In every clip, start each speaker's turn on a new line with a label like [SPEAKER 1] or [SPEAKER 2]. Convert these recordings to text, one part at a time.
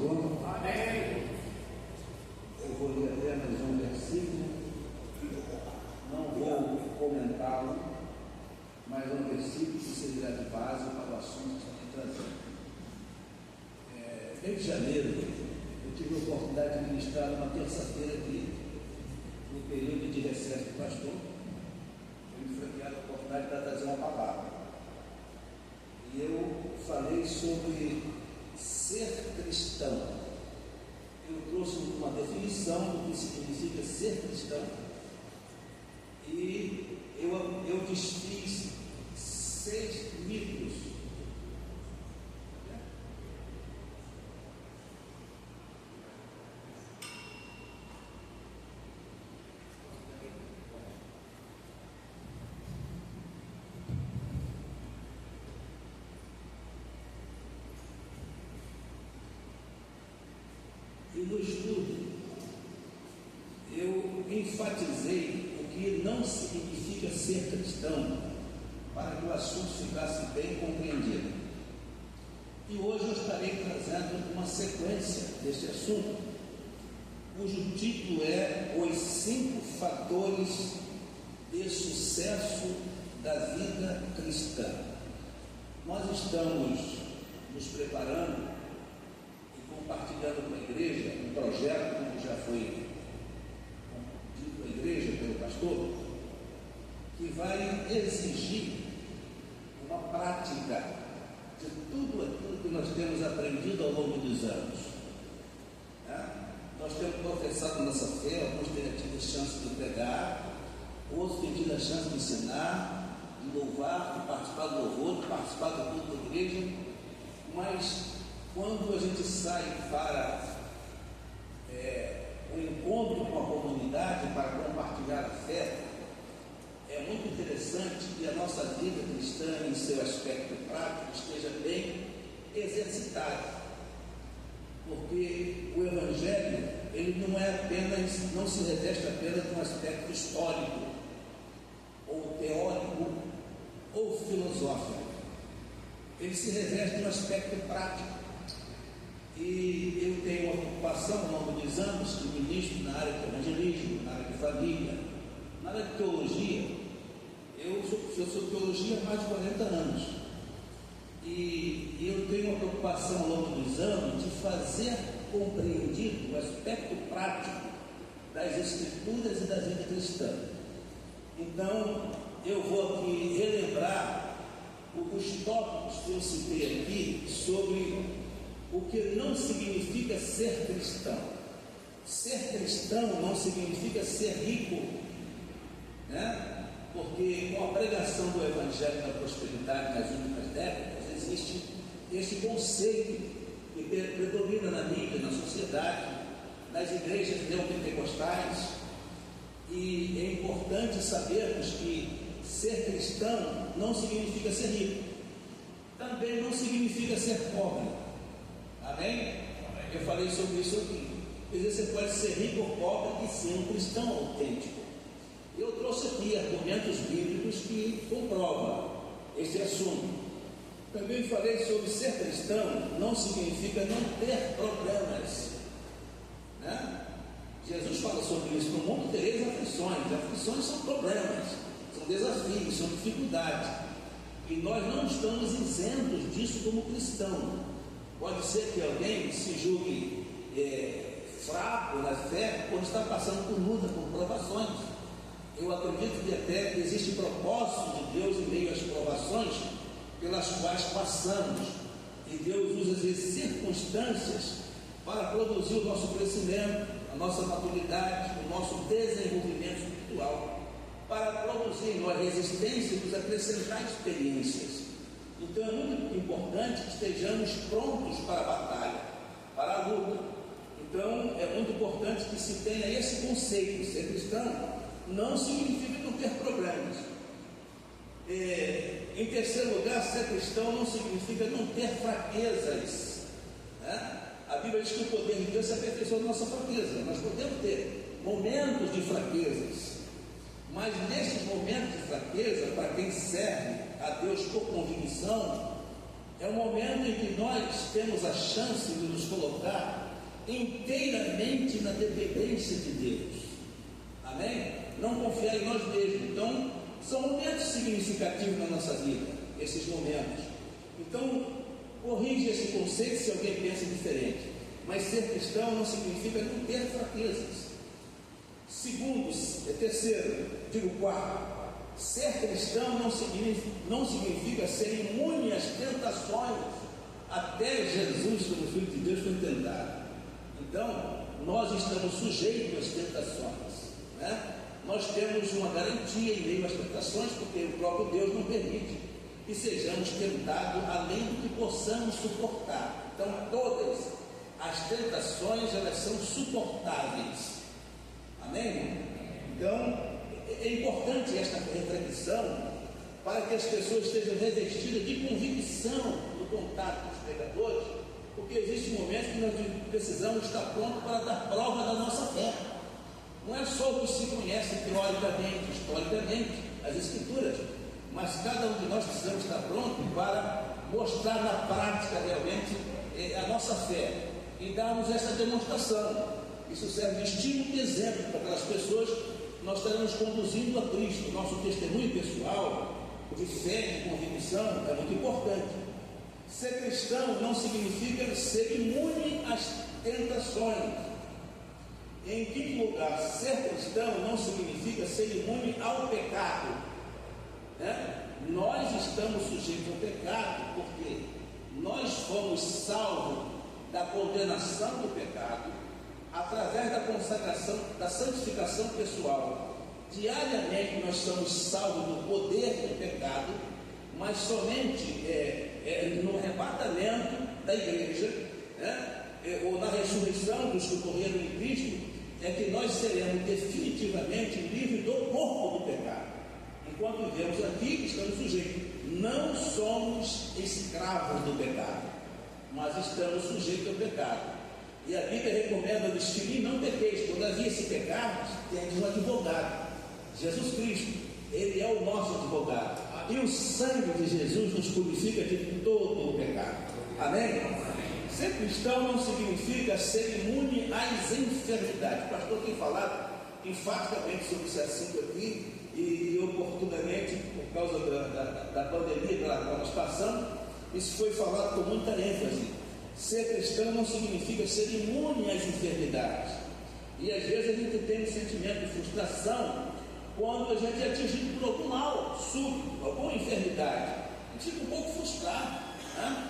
[SPEAKER 1] Senhor.
[SPEAKER 2] Amém.
[SPEAKER 1] Eu vou ler apenas um versículo, não vou comentá-lo, mas é um versículo que servirá de base para o assunto que está trazendo. Em janeiro, eu tive a oportunidade de ministrar uma terça-feira aqui, no período de recesso do pastor. Eu me foi a oportunidade para trazer uma palavra. E eu falei sobre ser cristão. Eu trouxe uma definição do que significa ser cristão. E eu desfiz 6 mitos. E no estudo, eu enfatizei o que não significa ser cristão, para que o assunto ficasse bem compreendido. E hoje eu estarei trazendo uma sequência deste assunto, cujo título é Os 5 Fatores de Sucesso da Vida Cristã. Nós estamos nos preparando compartilhando com a igreja um projeto, como já foi dito à igreja pelo pastor, que vai exigir uma prática de tudo aquilo que nós temos aprendido ao longo dos anos. Nós temos professado nossa fé, alguns têm tido a chance de pregar, outros têm tido a chance de ensinar, de louvar, de participar do louvor, de participar do culto da igreja, mas quando a gente sai para o encontro com a comunidade para compartilhar a fé, é muito interessante que a nossa vida cristã, em seu aspecto prático, esteja bem exercitada, porque o Evangelho ele não se reveste apenas de um aspecto histórico, ou teórico, ou filosófico. Ele se reveste de um aspecto prático. E eu tenho uma ocupação ao longo dos anos que ministro na área de evangelismo, na área de família, na área de teologia. Eu sou teologia há mais de 40 anos. E eu tenho uma preocupação ao longo dos anos de fazer compreendido o aspecto prático das Escrituras e da vida cristã. Então, eu vou aqui relembrar os tópicos que eu citei aqui sobre o que não significa ser cristão. Ser cristão não significa ser rico, né? Porque com a pregação do Evangelho da prosperidade nas últimas décadas, existe esse conceito que predomina na mídia, na sociedade, nas igrejas neopentecostais. E é importante sabermos que ser cristão não significa ser rico, também não significa ser pobre. Amém? Eu falei sobre isso aqui. Quer dizer, você pode ser rico ou pobre e ser um cristão autêntico. Eu trouxe aqui argumentos bíblicos que comprovam esse assunto. Também falei sobre ser cristão não significa não ter problemas, né? Jesus fala sobre isso. No mundo tereis aflições. Aflições são problemas, são desafios, são dificuldades. E nós não estamos isentos disso como cristão. Pode ser que alguém se julgue fraco na fé quando está passando por luta, por provações. Eu acredito que até existe propósito de Deus em meio às provações pelas quais passamos. E Deus usa as circunstâncias para produzir o nosso crescimento, a nossa maturidade, o nosso desenvolvimento espiritual, para produzir em nós resistência e nos acrescentar experiências. Então é muito importante que estejamos prontos para a batalha, para a luta. Então é muito importante que se tenha esse conceito. Ser cristão não significa não ter problemas. Em terceiro lugar, ser cristão não significa não ter fraquezas, né? A Bíblia diz que o poder de Deus se aperfeiçoa na nossa fraqueza. Nós podemos ter momentos de fraquezas, mas nesses momentos de fraqueza, para quem serve a Deus por convicção, É um momento em que nós temos a chance de nos colocar inteiramente na dependência de Deus. Amém? Não confiar em nós mesmos. Então, são momentos significativos na nossa vida, esses momentos. Então, corrige esse conceito se alguém pensa diferente. Mas ser cristão não significa não ter fraquezas. Quarto, ser cristão não significa ser imune às tentações. Até Jesus, como Filho de Deus, foi tentado. Então, nós estamos sujeitos às tentações, né? Nós temos uma garantia em meio às tentações, porque o próprio Deus não permite que sejamos tentados além do que possamos suportar. Então, todas as tentações, elas são suportáveis. Amém? Então, é importante esta reflexão para que as pessoas estejam revestidas de convicção no contato com os pecadores, porque existe um momento que nós precisamos estar prontos para dar prova da nossa fé. Não é só o que se conhece teoricamente, historicamente, as Escrituras, mas cada um de nós precisamos estar pronto para mostrar na prática realmente a nossa fé e darmos essa demonstração. Isso serve de estímulo e exemplo para aquelas pessoas que nós estaremos conduzindo a Cristo. Nosso testemunho pessoal de fé, de convicção, é muito importante. Ser cristão não significa ser imune às tentações. Em quinto lugar, ser cristão não significa ser imune ao pecado, né? Nós estamos sujeitos ao pecado porque nós fomos salvos da condenação do pecado através da consagração, da santificação pessoal. Diariamente nós somos salvos do poder do pecado, mas somente no arrebatamento da igreja, né? Ou na ressurreição dos que morreram em Cristo, é que nós seremos definitivamente livres do corpo do pecado. Enquanto vivemos aqui, estamos sujeitos. Não somos escravos do pecado, mas estamos sujeitos ao pecado. E a Bíblia recomenda nos filhos: não pequeis. Todavia, se pecarmos, temos um advogado, Jesus Cristo. Ele é o nosso advogado. E o sangue de Jesus nos purifica de todo o pecado. Amém? Ser cristão não significa ser imune às enfermidades. O pastor tem falado enfaticamente sobre esse assunto aqui, e oportunamente, por causa da pandemia pela qual nós passamos, isso foi falado com muita ênfase. Ser cristão não significa ser imune às enfermidades. E às vezes a gente tem um sentimento de frustração quando a gente é atingido por algum mal súbito, alguma enfermidade. A gente fica um pouco frustrado, né?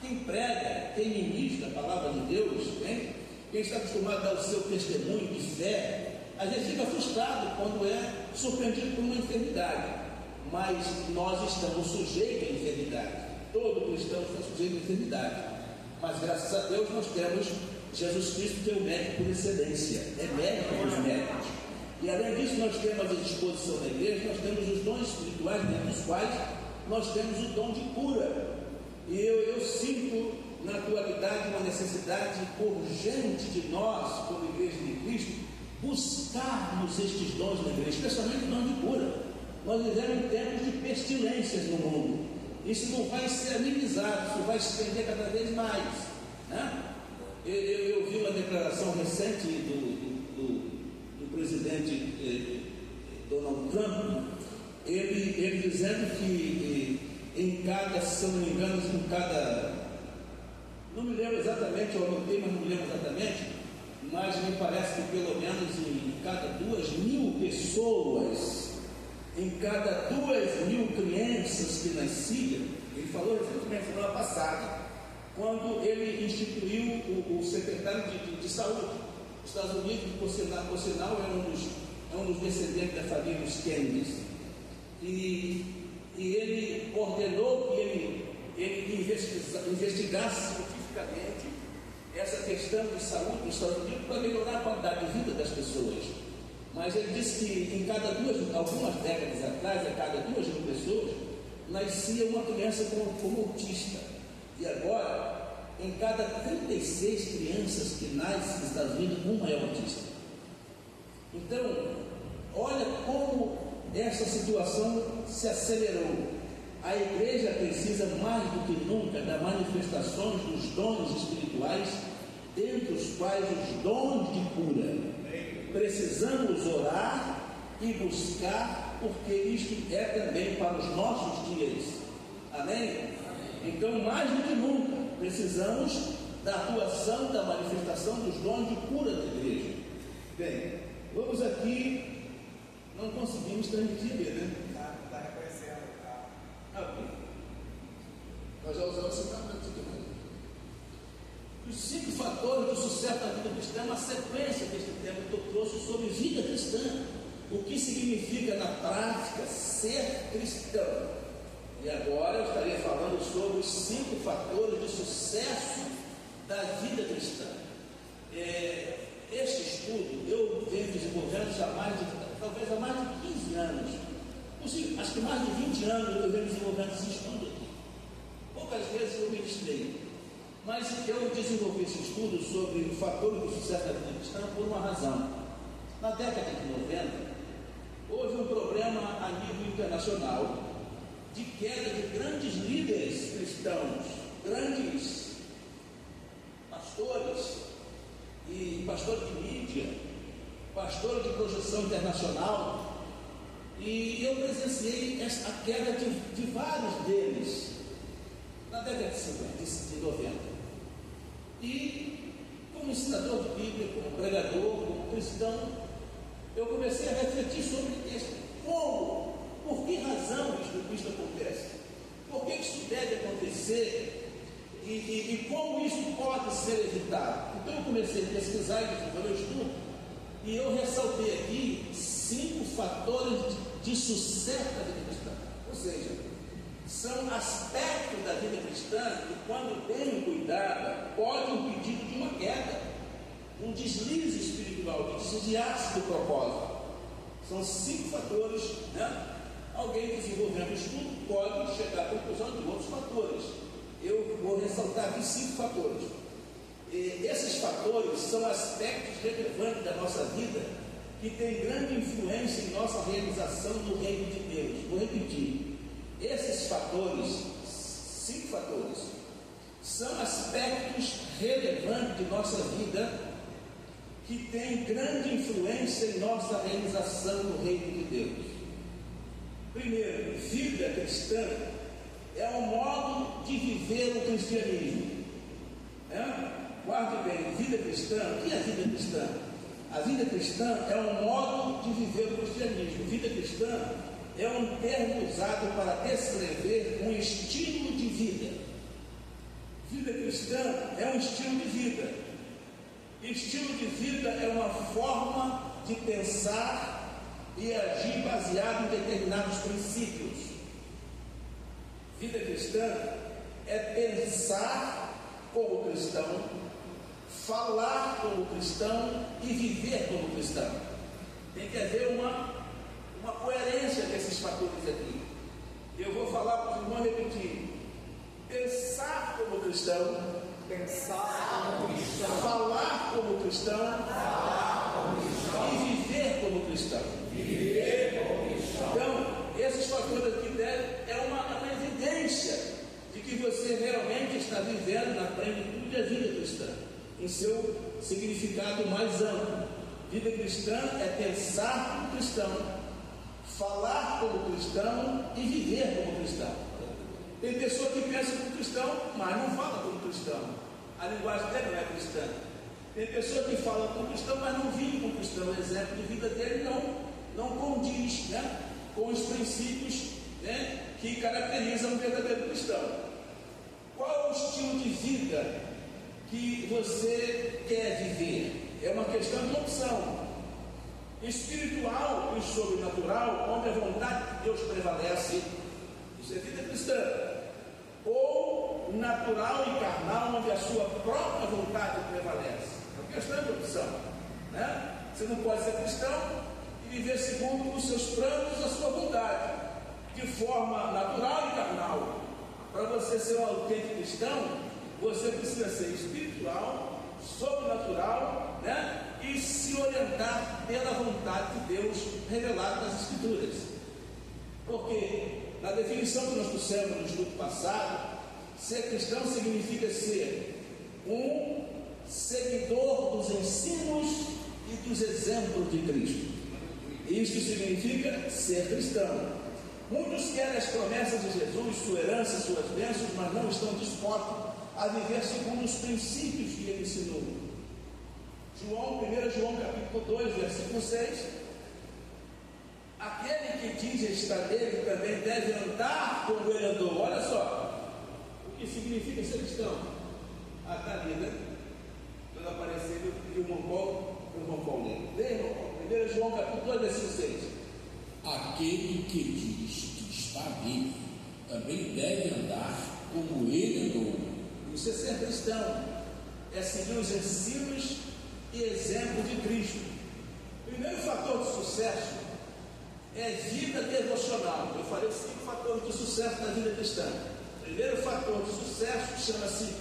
[SPEAKER 1] Quem prega, quem ministra a palavra de Deus, né? Quem está acostumado a dar o seu testemunho de fé, às vezes fica frustrado quando é surpreendido por uma enfermidade. Mas nós estamos sujeitos à enfermidade. Todo cristão está sujeito à enfermidade. Mas graças a Deus nós temos Jesus Cristo, que é o médico por excelência, é médico dos médicos. E além disso, nós temos à disposição da igreja, nós temos os dons espirituais, dentro dos quais nós temos o dom de cura. E eu sinto na atualidade uma necessidade urgente de nós, como igreja de Cristo, buscarmos estes dons na igreja, especialmente o dom de cura. Nós vivemos em tempos de pestilências no mundo. Isso não vai ser amenizado, isso vai se estender cada vez mais, né? Eu vi uma declaração recente do presidente Donald Trump, ele dizendo que em cada, se eu não me engano, não me lembro exatamente, eu anotei, mas não me lembro exatamente, mas me parece que pelo menos em cada 2.000 pessoas, em cada 2.000 crianças que nasciam, ele falou recentemente, semana passada, quando ele instituiu o secretário de saúde dos Estados Unidos, que por sinal é um dos descendentes da família dos Kennedys, e ele ordenou que ele investigasse cientificamente essa questão de saúde dos Estados Unidos para melhorar a qualidade de vida das pessoas. Mas ele disse que algumas décadas atrás, a cada 2.000 pessoas, nascia uma criança como autista. E agora, em cada 36 crianças que nascem nos Estados Unidos, uma é autista. Então, olha como essa situação se acelerou. a igreja precisa mais do que nunca das manifestações dos dons espirituais, dentre os quais os dons de cura. Precisamos orar e buscar, porque isto é também para os nossos dias. Amém? Então, mais do que nunca, precisamos da atuação, da manifestação dos dons de cura da igreja. Bem, vamos aqui, não conseguimos transmitir, né?
[SPEAKER 2] Está reconhecendo.
[SPEAKER 1] Ok. Nós já usamos esse tamanho aqui também. Os 5 fatores do sucesso da vida cristã é uma sequência deste tema que eu trouxe sobre vida cristã. O que significa na prática ser cristão. E agora eu estaria falando sobre os 5 fatores de sucesso da vida cristã. Este estudo eu venho desenvolvendo talvez há mais de 15 anos. Acho que mais de 20 anos eu venho desenvolvendo esse estudo aqui. Poucas vezes eu ministrei, mas eu desenvolvi esse estudo sobre o fator do sucesso da vida cristã por uma razão. Na década de 90, houve um problema a nível internacional de queda de grandes líderes cristãos, grandes pastores e pastores de mídia, pastores de projeção internacional, e eu presenciei a queda de vários deles na década de 90. E como ensinador de Bíblia, como pregador, como cristão, eu comecei a refletir sobre isso. Por que razão isso acontece? Por que isso deve acontecer? E como isso pode ser evitado? Então eu comecei a pesquisar e desenvolver o estudo, e eu ressaltei aqui 5 fatores de sucesso da vida cristã. Ou seja, são aspectos da vida cristã que, quando bem cuidada, podem impedir de uma queda, um deslize espiritual, de desviar-se do propósito. São 5 fatores, né? Alguém desenvolvendo o estudo pode chegar à conclusão de outros fatores. Eu vou ressaltar aqui 5 fatores. Esses fatores são aspectos relevantes da nossa vida que têm grande influência em nossa realização no reino de Deus. Vou repetir. Esses fatores, 5 fatores, são aspectos relevantes de nossa vida que têm grande influência em nossa realização no reino de Deus. Primeiro, vida cristã é um modo de viver o cristianismo. Guarde bem, vida cristã. O que é vida cristã? A vida cristã é um modo de viver o cristianismo. Vida cristã é um termo usado para descrever um estilo de vida. Vida cristã é um estilo de vida. Estilo de vida é uma forma de pensar e agir baseado em determinados princípios. Vida cristã é pensar como cristão, falar como cristão e viver como cristão. Tem que haver uma coerência desses fatores aqui. Eu vou falar para os irmãos repetir: pensar como cristão, falar como cristão, e viver como cristão. Então, esses fatores aqui é uma evidência de que você realmente está vivendo na plenitude da vida cristã, em seu significado mais amplo. Vida cristã é pensar como cristão, falar como cristão e viver como cristão. Tem pessoa que pensa como cristão, mas não fala como cristão. A linguagem dele não é cristã. Tem pessoa que fala como cristão, mas não vive como cristão. O exemplo de vida dele não condiz, né, com os princípios, né, que caracterizam um verdadeiro cristão. Qual é o estilo de vida que você quer viver? É uma questão de opção. Espiritual e sobrenatural, onde a vontade de Deus prevalece, isso é vida cristã. Ou natural e carnal, onde a sua própria vontade prevalece. É uma questão de opção, né? Você não pode ser cristão e viver segundo os seus planos, a sua vontade, de forma natural e carnal. Para você ser um autêntico cristão, você precisa ser espiritual, sobrenatural, né? E se orientar pela vontade de Deus revelada nas Escrituras. Porque na definição que nós trouxemos no estudo passado, ser cristão significa ser um seguidor dos ensinos e dos exemplos de Cristo. Isto significa ser cristão. Muitos querem as promessas de Jesus, sua herança, suas bênçãos, mas não estão dispostos a viver segundo os princípios que ele ensinou. 1 João capítulo 2, versículo 6: aquele que diz estar nele também deve andar como ele andou. Olha só o que significa ser cristão. Está ali, né? Quando aparecer o irmão Paulo nele. Lê, irmão Paulo. 1 João capítulo 2, versículo 6.
[SPEAKER 2] Aquele que diz que está nele também deve andar como ele andou.
[SPEAKER 1] Isso é ser cristão, é seguir os ensinos e exemplos de Cristo. O primeiro fator de sucesso é vida devocional. Eu falei 5 fatores de sucesso na vida cristã. O primeiro fator de sucesso chama-se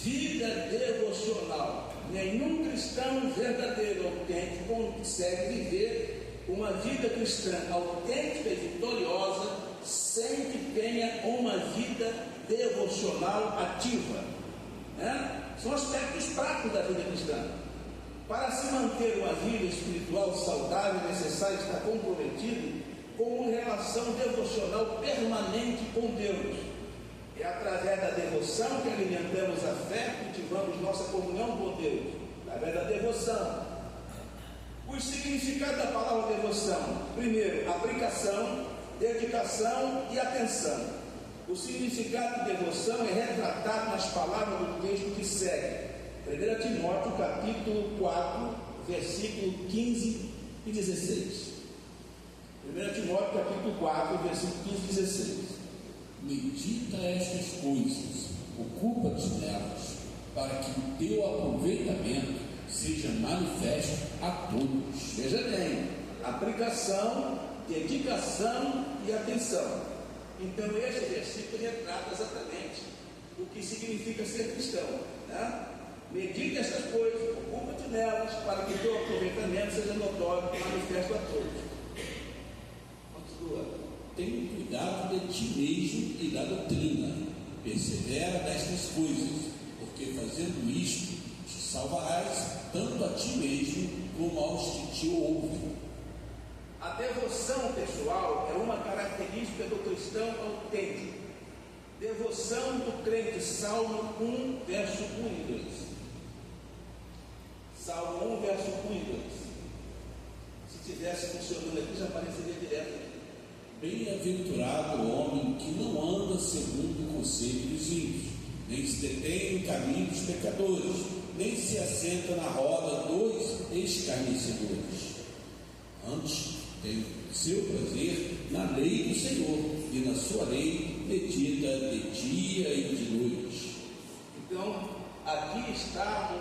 [SPEAKER 1] vida devocional. Nenhum cristão verdadeiro, autêntico, consegue viver uma vida cristã autêntica e vitoriosa sem que tenha uma vida devocional ativa. São aspectos práticos da vida cristã. Para se manter uma vida espiritual saudável, é necessário estar comprometido com uma relação devocional permanente com Deus. É através da devoção que alimentamos a fé, cultivamos nossa comunhão com Deus. Através da devoção. Os significados da palavra devoção: primeiro, aplicação, dedicação e atenção. O significado de devoção é retratado nas palavras do texto que segue. 1 Timóteo capítulo 4, versículo 15 e 16. 1 Timóteo capítulo 4, versículo 15 e 16.
[SPEAKER 2] Medita estas coisas, ocupa-te nelas, para que o teu aproveitamento seja manifesto a todos.
[SPEAKER 1] Veja bem, aplicação, dedicação e atenção. Então este versículo retrata exatamente o que significa ser cristão, né? Medite estas coisas, ocupa-te nelas, para que o teu aproveitamento seja notório e manifesto a todos. Continua.
[SPEAKER 2] Tenha cuidado de ti mesmo e da doutrina, persevera nestas coisas, porque fazendo isto te salvarás tanto a ti mesmo como aos que te ouvem.
[SPEAKER 1] A devoção pessoal é uma característica do cristão autêntico. Devoção do crente, Salmo 1, verso 1 e 2. Salmo 1, verso 1 e 2. Se tivesse funcionando aqui, já apareceria direto aqui.
[SPEAKER 2] Bem-aventurado o homem que não anda segundo o conselho dos ímpios, nem se detém no caminho dos pecadores, nem se assenta na roda dos escarnecedores. Antes, tem seu prazer na lei do Senhor, e na sua lei medita de dia e de noite.
[SPEAKER 1] Então, aqui está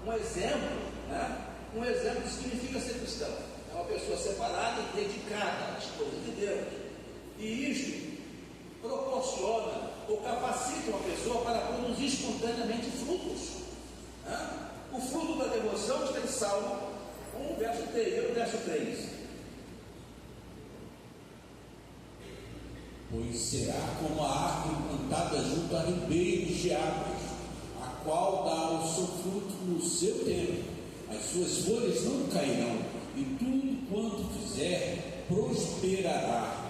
[SPEAKER 1] um exemplo, né? Um exemplo que significa ser cristão. É uma pessoa separada e dedicada às coisas de Deus. E isto proporciona ou capacita uma pessoa para produzir espontaneamente frutos. Né? O fruto da devoção está em Salmo 1, verso 3.
[SPEAKER 2] Pois será como a árvore plantada junto a ribeiros de águas, a qual dá o seu fruto no seu tempo, as suas folhas não cairão, e tudo quanto fizer prosperará.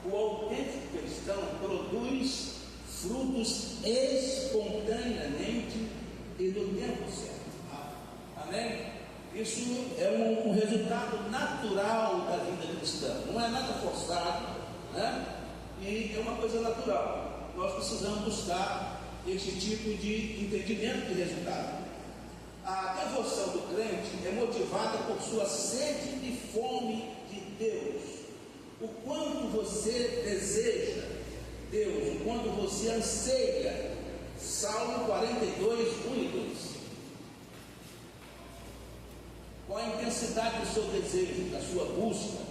[SPEAKER 1] O autêntico cristão produz frutos espontaneamente e no tempo certo. Amém? Isso é um resultado natural da vida cristã, não é nada forçado, né? E é uma coisa natural. Nós precisamos buscar esse tipo de entendimento de resultado. A devoção do crente é motivada por sua sede e fome de Deus. O quanto você deseja Deus, o quanto você anseia. Salmo 42, 1 e 2. Qual a intensidade do seu desejo, da sua busca?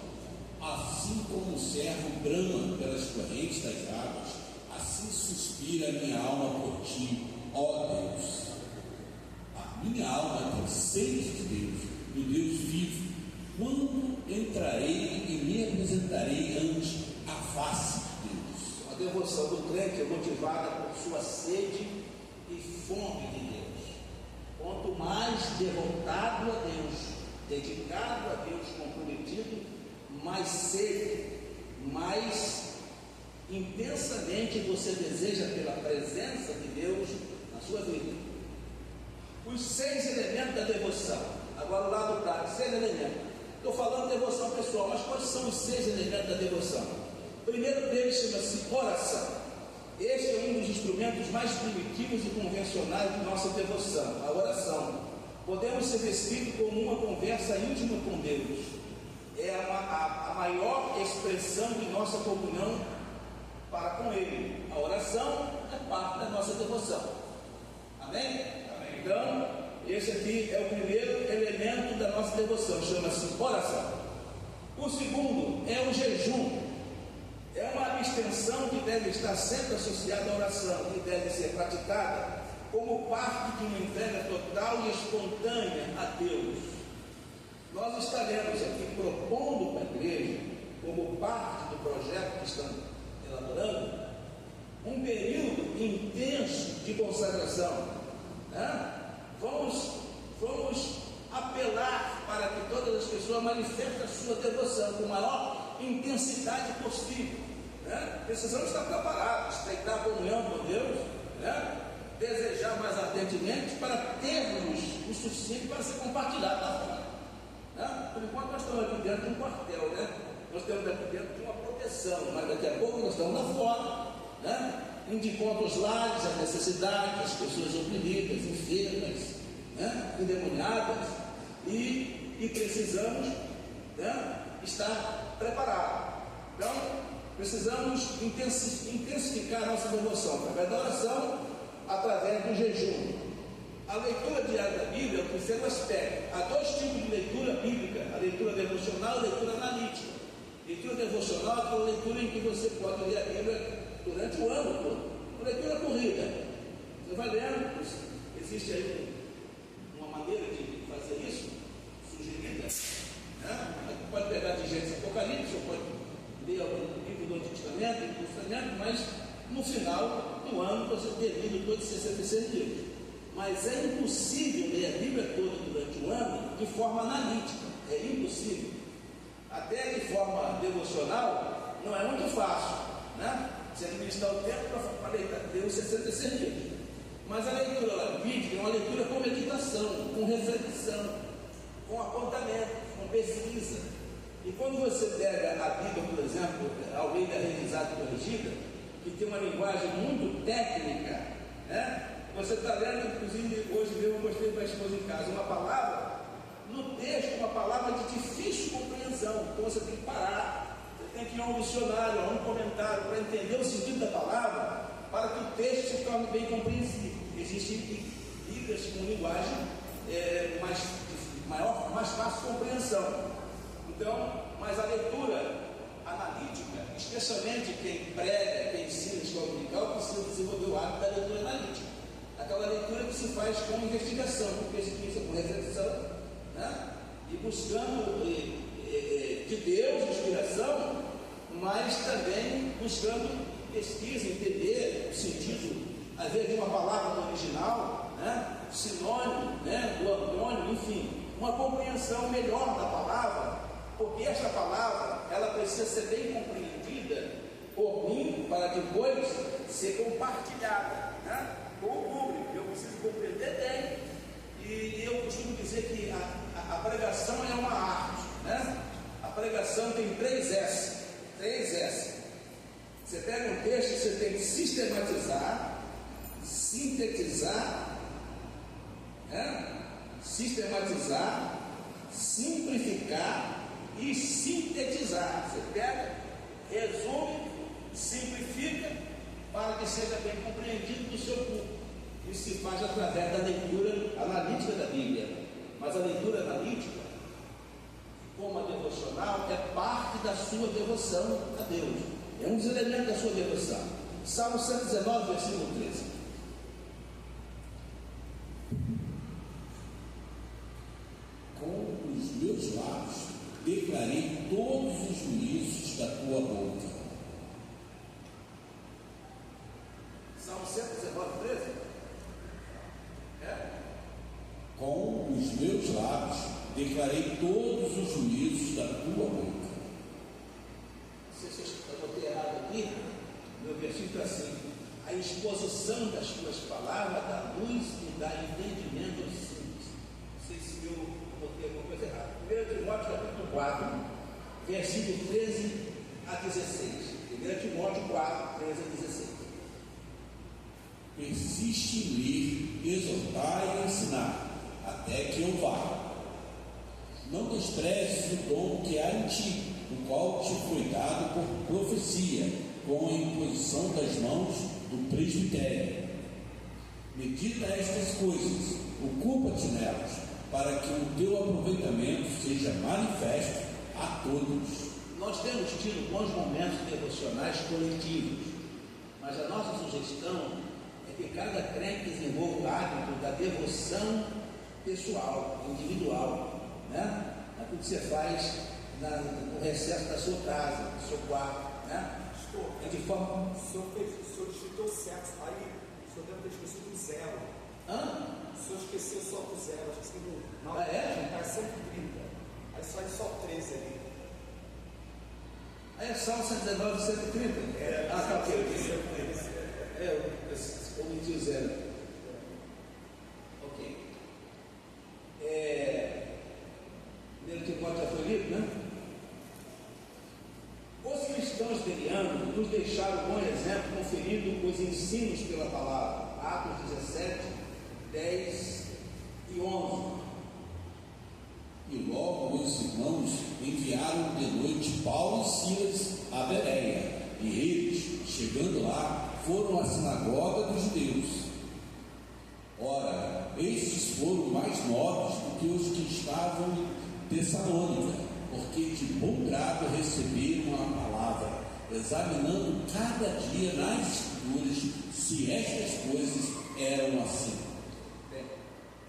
[SPEAKER 2] Assim como o servo brama pelas correntes das águas, assim suspira a minha alma por ti, ó Deus. A minha alma tem sede de Deus, do Deus vivo. Quando entrarei e me apresentarei ante a face
[SPEAKER 1] devoção do crente é motivada por sua sede e fome de Deus. Quanto mais devotado a Deus, dedicado a Deus, comprometido, mais sede, mais intensamente você deseja pela presença de Deus na sua vida. Os 6 elementos da devoção. Agora o lado prático, 6 elementos. Estou falando de devoção pessoal, mas quais são os 6 elementos da devoção? O primeiro deles chama-se oração. Este é um dos instrumentos mais primitivos e convencionais de nossa devoção, a oração. Podemos ser descritos como uma conversa íntima com Deus. É a maior expressão de nossa comunhão para com Ele. A oração é parte da nossa devoção. Amém? Amém. Então, esse aqui é o primeiro elemento da nossa devoção, chama-se oração. O segundo é o jejum. É uma abstenção que deve estar sempre associada à oração, que deve ser praticada como parte de uma entrega total e espontânea a Deus. Nós estaremos aqui propondo para a igreja, como parte do projeto que estamos elaborando, um período intenso de consagração. Vamos apelar para que todas as pessoas manifestem a sua devoção com a maior intensidade possível. Precisamos estar preparados, estreitar a comunhão com Deus, desejar mais ardentemente para termos o suficiente para ser compartilhado lá fora. Por enquanto nós estamos aqui dentro de um quartel, nós estamos aqui dentro de uma proteção, mas daqui a pouco nós estamos lá fora, indo de conta aos lares, as necessidades, as pessoas oprimidas, enfermas, endemoniadas, e precisamos estar preparados. Então, precisamos intensificar a nossa devoção através da oração, através do jejum. A leitura diária da Bíblia é o terceiro aspecto. Há 2 tipos de leitura bíblica: a leitura devocional e a leitura analítica. Leitura devocional é aquela leitura em que você pode ler a Bíblia durante o ano todo. Uma leitura corrida. Você vai lendo, existe aí uma maneira de fazer isso, sugerida. Pode pegar de Gênesis Apocalipse, ou pode ler algum livro do Antigo Testamento, mas no final do ano você ter lido todos os 66 livros. Mas é impossível ler a Bíblia toda durante o ano de forma analítica. É impossível. Até de forma devocional não é muito fácil, Você administrar o tempo para ler os 66 livros. Mas a leitura bíblica é uma leitura com meditação, com reflexão, com apontamento, com pesquisa. E quando você pega a Bíblia, por exemplo, Almeida Revisada e Corrigida, que tem uma linguagem muito técnica, você está lendo, inclusive hoje mesmo eu mostrei para a esposa em casa, uma palavra, no texto, uma palavra de difícil compreensão. Então você tem que parar, você tem que ir a um dicionário, a um comentário, para entender o sentido da palavra, para que o texto se torne bem compreensível. Existem Bíblias com linguagem mais fácil de compreensão. Então, mas a leitura analítica, especialmente quem prega, quem ensina escola dominical, precisa desenvolver o hábito da leitura analítica. Aquela leitura que se faz com investigação, com pesquisa, com reflexão, e buscando de Deus inspiração, mas também buscando pesquisa, entender o sentido, às vezes de uma palavra no original, sinônimo, do antônimo, enfim, uma compreensão melhor da palavra, porque esta palavra, ela precisa ser bem compreendida por mim, para depois ser compartilhada, com o público. Eu preciso compreender bem, e eu costumo dizer que a pregação é uma arte, A pregação tem 3 S. Você pega um texto, você tem que sistematizar, sintetizar, simplificar e sintetizar. Você pega, resume, simplifica, para que seja bem compreendido do seu público. Isso se faz através da leitura analítica da Bíblia. Mas a leitura analítica, como a devocional, é parte da sua devoção a Deus. É um dos elementos da sua devoção. Salmo 119, versículo 13.
[SPEAKER 2] Com os meus lábios declarei todos os juízos da tua boca.
[SPEAKER 1] Salmo 119, 13.
[SPEAKER 2] Com os meus lábios declarei todos os juízos da tua boca.
[SPEAKER 1] Eu botei errado aqui, meu versículo é assim: a exposição das tuas palavras dá luz e dá entendimento aos simples. Não sei se eu botei alguma coisa errada. 1 Timóteo capítulo 4, versículo 13 a 16. 1 Timóteo 4, 13 a 16.
[SPEAKER 2] Persiste em ler, exortar e ensinar, até que eu vá. Não desprezes o dom que há em ti, o qual te foi dado por profecia, com a imposição das mãos do presbitério. Medita estas coisas, ocupa-te nelas, para que o teu aproveitamento seja manifesto a todos.
[SPEAKER 1] Nós temos tido bons momentos devocionais coletivos, mas a nossa sugestão é que cada crente desenvolva o hábito da devoção pessoal, individual, né? Aquilo que você faz no recesso da sua casa, do seu quarto, né? É de forma...
[SPEAKER 3] O senhor digitou certo, aí o senhor deve ter esquecido o zero. O senhor esqueceu só do zero, esqueci do... Não, está 130, aí só 13 ali.
[SPEAKER 1] Aí é Salmo 119, 130? Tá ok. Eu omiti o zero. Ok. 1 Timóteo já foi lido, né? Os cristãos bereanos nos deixaram um bom exemplo conferindo os ensinos pela palavra. Atos 17, 10 e 11.
[SPEAKER 2] E logo os irmãos enviaram de noite Paulo e Silas a Bereia, e eles, chegando lá, foram à sinagoga dos judeus. Ora, estes foram mais nobres do que os que estavam em Tessalônica, porque de bom grado receberam a palavra, examinando cada dia nas Escrituras se estas coisas eram assim.
[SPEAKER 1] Bem,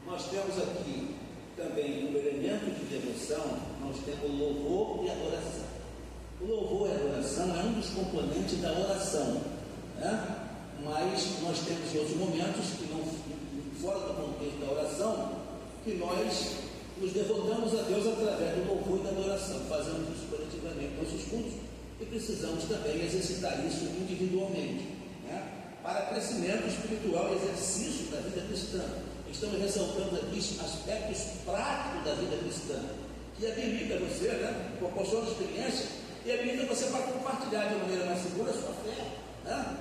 [SPEAKER 1] nós temos aqui também, como elemento de devoção, nós temos o louvor e a adoração. O louvor e a adoração é um dos componentes da oração, né? Mas nós temos outros momentos que não, fora do contexto da oração, que nós nos devotamos a Deus através do louvor e da adoração. Fazemos isso coletivamente nos nossos cultos e precisamos também exercitar isso individualmente, né? Para crescimento espiritual e exercício da vida cristã. Estamos ressaltando aqui aspectos práticos da vida cristã, que habilita você, né? Proporciona experiência e habilita você para compartilhar de maneira mais segura a sua fé, né?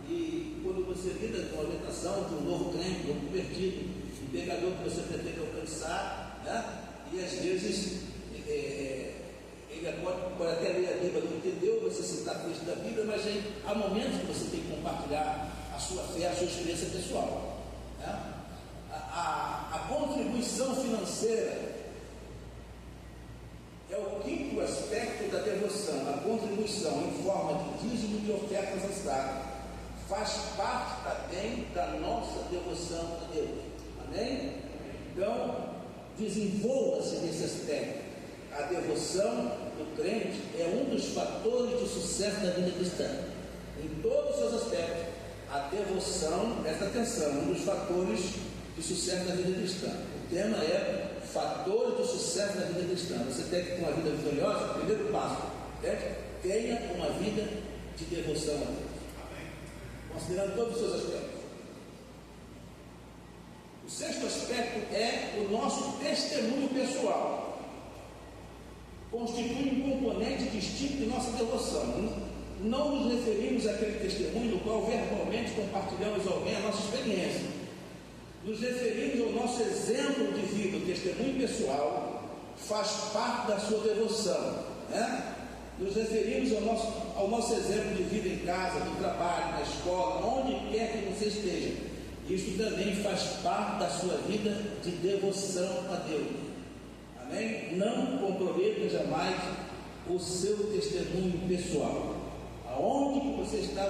[SPEAKER 1] E quando você lida com a orientação de um novo crente, de um convertido, um pecador que você pretende alcançar, né? E às vezes ele pode até ler a Bíblia, não entendeu, você citar texto da Bíblia, mas há momentos que você tem que compartilhar a sua fé, a sua experiência pessoal, né? A contribuição financeira é o quinto aspecto da devoção. A contribuição em forma de dízimo e ofertas ao Estado faz parte também da nossa devoção a Deus. Amém? Então, desenvolva-se nesse aspecto. A devoção do crente é um dos fatores de sucesso da vida cristã. Em todos os seus aspectos, a devoção, presta atenção, um dos fatores de sucesso da vida cristã. O tema é fatores de sucesso da vida cristã. Você tem que ter uma vida vitoriosa, primeiro passo, tenha uma vida de devoção a Deus. Amém. Considerando todos os seus aspectos. O sexto aspecto é o nosso testemunho pessoal. Constitui um componente distinto de nossa devoção. Não nos referimos àquele testemunho no qual verbalmente compartilhamos alguém a nossa experiência. Nos referimos ao nosso exemplo de vida. O testemunho pessoal faz parte da sua devoção, né? Nos referimos ao nosso exemplo de vida em casa, no trabalho, na escola, onde quer que você esteja. Isso também faz parte da sua vida de devoção a Deus. Amém? Não comprometa jamais o seu testemunho pessoal. Aonde que você está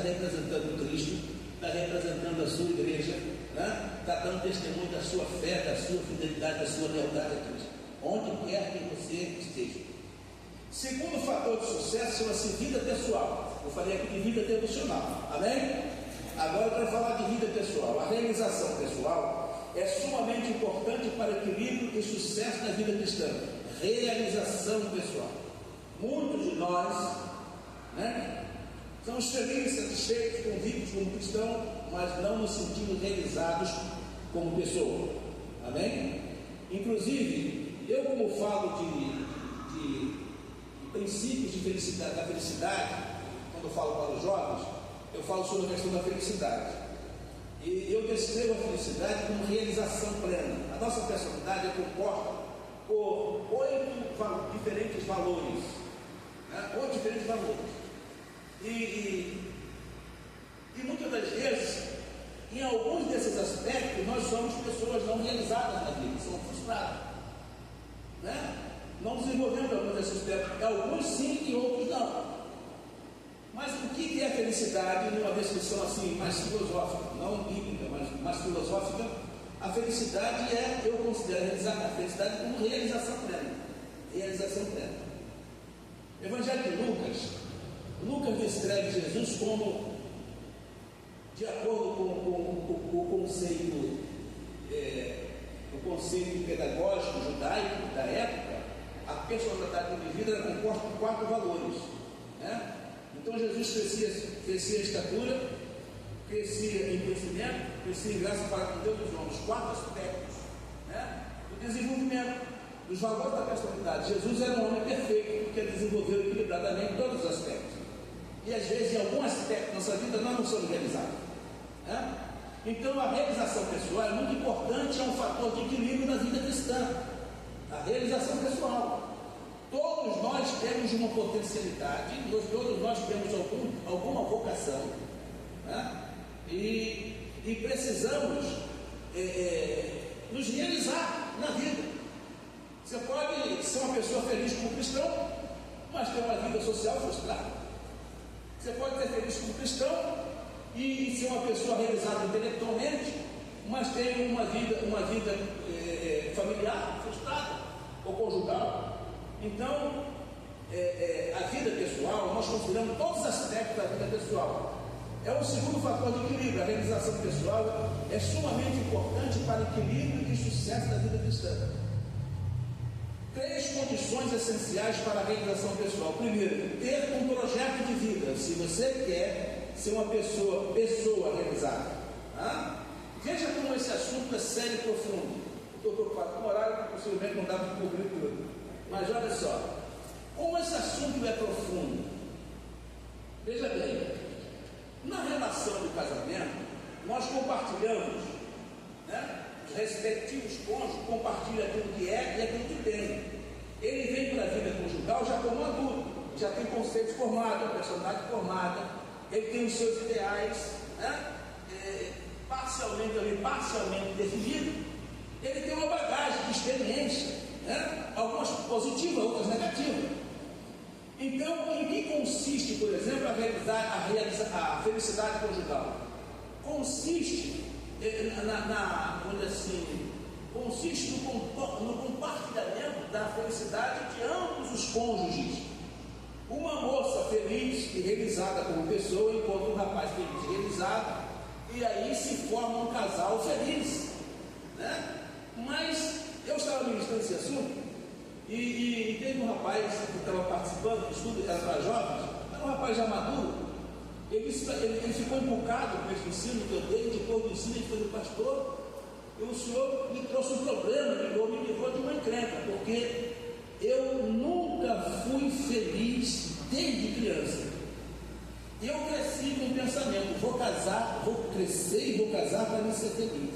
[SPEAKER 1] representando Cristo, está representando a sua igreja, né? Está dando testemunho da sua fé, da sua fidelidade, da sua lealdade a Cristo. Onde quer que você esteja. Segundo fator de sucesso chama-se vida pessoal. Eu falei aqui de vida devocional. Amém? Agora eu quero falar de vida pessoal. A realização pessoal é sumamente importante para o equilíbrio e sucesso da vida cristã. Realização pessoal. Muitos de nós, né, somos felizes, satisfeitos, convictos como cristãos, mas não nos sentimos realizados como pessoa. Amém? Inclusive, eu como falo de princípios de felicidade, da felicidade, quando eu falo para os jovens, eu falo sobre a questão da felicidade. E eu descrevo a felicidade como realização plena. A nossa personalidade é composta por 8 diferentes valores. Né? 8 diferentes valores. E muitas das vezes, em alguns desses aspectos, nós somos pessoas não realizadas na vida, somos frustradas. Né? Não desenvolvemos alguns desses aspectos. Alguns sim e outros não. Mas o que é felicidade, numa descrição assim, mais filosófica, não bíblica, mas mais filosófica? A felicidade eu considero a felicidade como realização plena. Realização plena. Evangelho de Lucas descreve Jesus como, de acordo com o conceito pedagógico judaico da época, a personalidade indivídua era composta por 4 valores. Né? Então Jesus crescia em estatura, crescia em conhecimento, crescia em graça para com Deus e os homens. 4 aspectos, né, do desenvolvimento, dos valores da personalidade. Jesus era um homem perfeito, porque desenvolveu equilibradamente todos os aspectos. E às vezes, em algum aspecto da nossa vida, nós não somos realizados. Né? Então, a realização pessoal é muito importante, é um fator de equilíbrio na vida cristã. A realização pessoal. Todos nós temos uma potencialidade, todos nós temos alguma vocação, né? E precisamos nos realizar na vida. Você pode ser uma pessoa feliz como cristão, mas ter uma vida social frustrada. Você pode ser feliz como cristão e ser uma pessoa realizada intelectualmente, mas ter uma vida familiar frustrada ou conjugal. Então, a vida pessoal, nós consideramos todos os aspectos da vida pessoal. É o segundo fator de equilíbrio. A realização pessoal é sumamente importante para o equilíbrio e sucesso da vida cristã. 3 condições essenciais para a realização pessoal. Primeiro, ter um projeto de vida. Se você quer ser uma pessoa realizada. Tá? Veja como esse assunto é sério e profundo. Estou preocupado com o horário, que possivelmente não dá para cobrir tudo. Mas olha só, como esse assunto é profundo. Veja bem, na relação do casamento, nós compartilhamos, né? Os respectivos cônjuges compartilham aquilo que é e aquilo que tem. Ele vem para a vida conjugal já como adulto, já tem conceitos formados, a personalidade formada, ele tem os seus ideais, né? parcialmente definido, ele tem uma bagagem de experiência, né? Algumas positivas, outras negativas. Então, em que consiste, por exemplo, a felicidade conjugal? Consiste consiste no compartilhamento da felicidade de ambos os cônjuges. Uma moça feliz e realizada como pessoa encontra um rapaz feliz e realizado, e aí se forma um casal feliz, né? Mas eu estava ministrando esse assunto e teve um rapaz que estava participando do estudo, era para jovens, era um rapaz já maduro. Ele ficou embucado com esse ensino que eu dei. Depois do ensino, ele foi pastor. E o senhor me trouxe um problema, me livrou de uma encrenca, porque eu nunca fui feliz desde criança. Eu cresci com o pensamento: vou casar, vou crescer e vou casar para me ser feliz.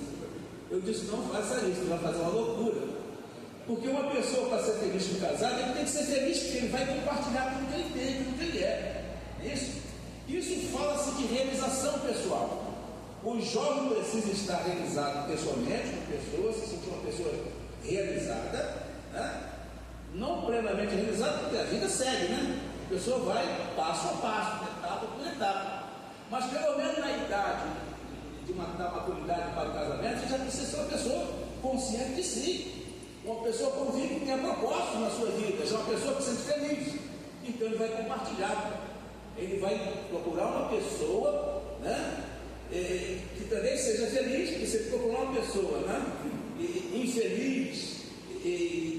[SPEAKER 1] Eu disse: não faça isso, vai fazer uma loucura. Porque uma pessoa, para ser feliz com casado, ele tem que ser feliz, porque ele vai compartilhar tudo que ele tem, tudo que ele é. Isso fala-se de realização pessoal. O jovem precisa estar realizado pessoalmente, uma pessoa, se sentir uma pessoa realizada, né? Não plenamente realizada, porque a vida segue, né? A pessoa vai passo a passo, etapa por etapa. Mas pelo menos na idade da maturidade para o casamento, você já precisa ser uma pessoa consciente de si, uma pessoa convicta que tem propósito na sua vida, já uma pessoa que se sente feliz. Então ele vai compartilhar, ele vai procurar uma pessoa, né? seja feliz, que você procura uma pessoa, né? Infeliz,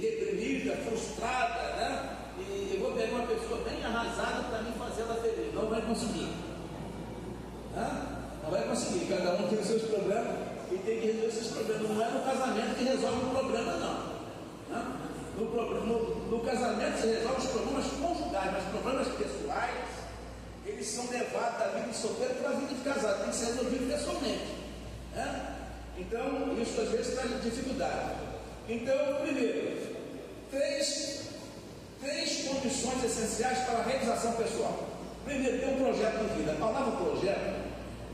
[SPEAKER 1] deprimida, frustrada, né? E eu vou pegar uma pessoa bem arrasada para me fazer ela feliz. Não vai conseguir. Né? Não vai conseguir. Cada um tem os seus problemas e tem que resolver esses problemas. Não é no casamento que resolve o problema, não. Né? No casamento se resolve os problemas conjugais, mas problemas pessoais, eles são levados da vida de solteiro para a vida de casado, tem que ser resolvido pessoalmente. Né? Então, isso às vezes traz dificuldade. Então, primeiro, três condições essenciais para a realização pessoal. Primeiro, ter um projeto de vida. A palavra projeto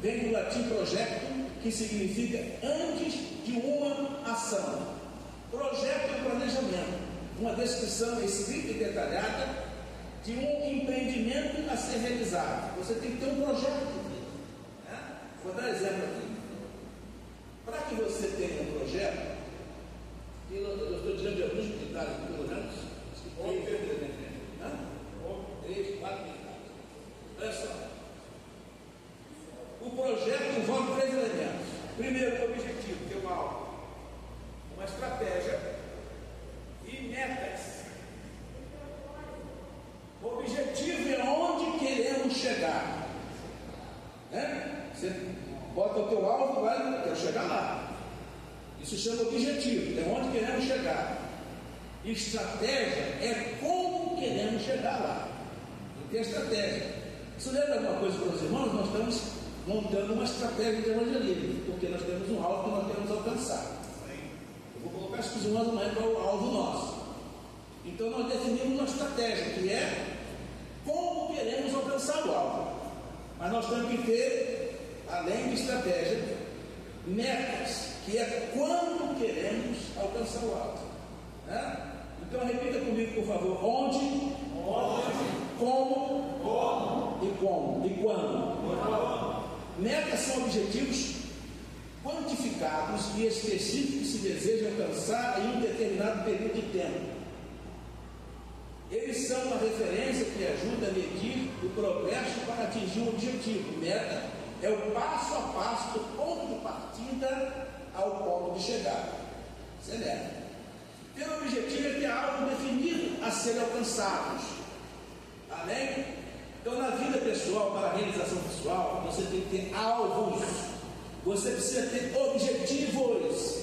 [SPEAKER 1] vem do latim projectum, que significa antes de uma ação. Projeto é um planejamento, uma descrição escrita e detalhada de um empreendimento a ser realizado. Você tem que ter um projeto de vida. Né? Vou dar exemplo aqui. Para que você tenha um projeto, eu estou dizendo de alguns militares, pelo menos, três, quatro militares. Olha só. O projeto envolve três elementos. Primeiro, o objetivo, ter um alvo, uma estratégia e metas. O objetivo é onde queremos chegar. Né? Você bota o teu alvo lá e quero chegar lá. Isso chama objetivo, é onde queremos chegar. Estratégia é como queremos chegar lá. E tem estratégia. Isso lembra alguma coisa para os irmãos? Nós estamos montando uma estratégia de evangelismo, porque nós temos um alvo que nós queremos alcançar. Eu vou colocar isso para os irmãos amanhã para o alvo nosso. Então nós definimos uma estratégia, que é como queremos alcançar o alvo. Mas nós temos que ter, além de estratégia, metas, que é quando queremos alcançar o alvo. Né? Então repita comigo, por favor. Onde? Como? E como? E quando? Metas são objetivos quantificados e específicos que se deseja alcançar em um determinado período de tempo. Eles são uma referência que ajuda a medir o progresso para atingir um objetivo. Meta é o passo a passo do ponto de partida ao ponto de chegada. Isso é meta. Ter o objetivo é ter algo definido a ser alcançados. Amém? Então, na vida pessoal, para a realização pessoal, você tem que ter alvos. Você precisa ter objetivos.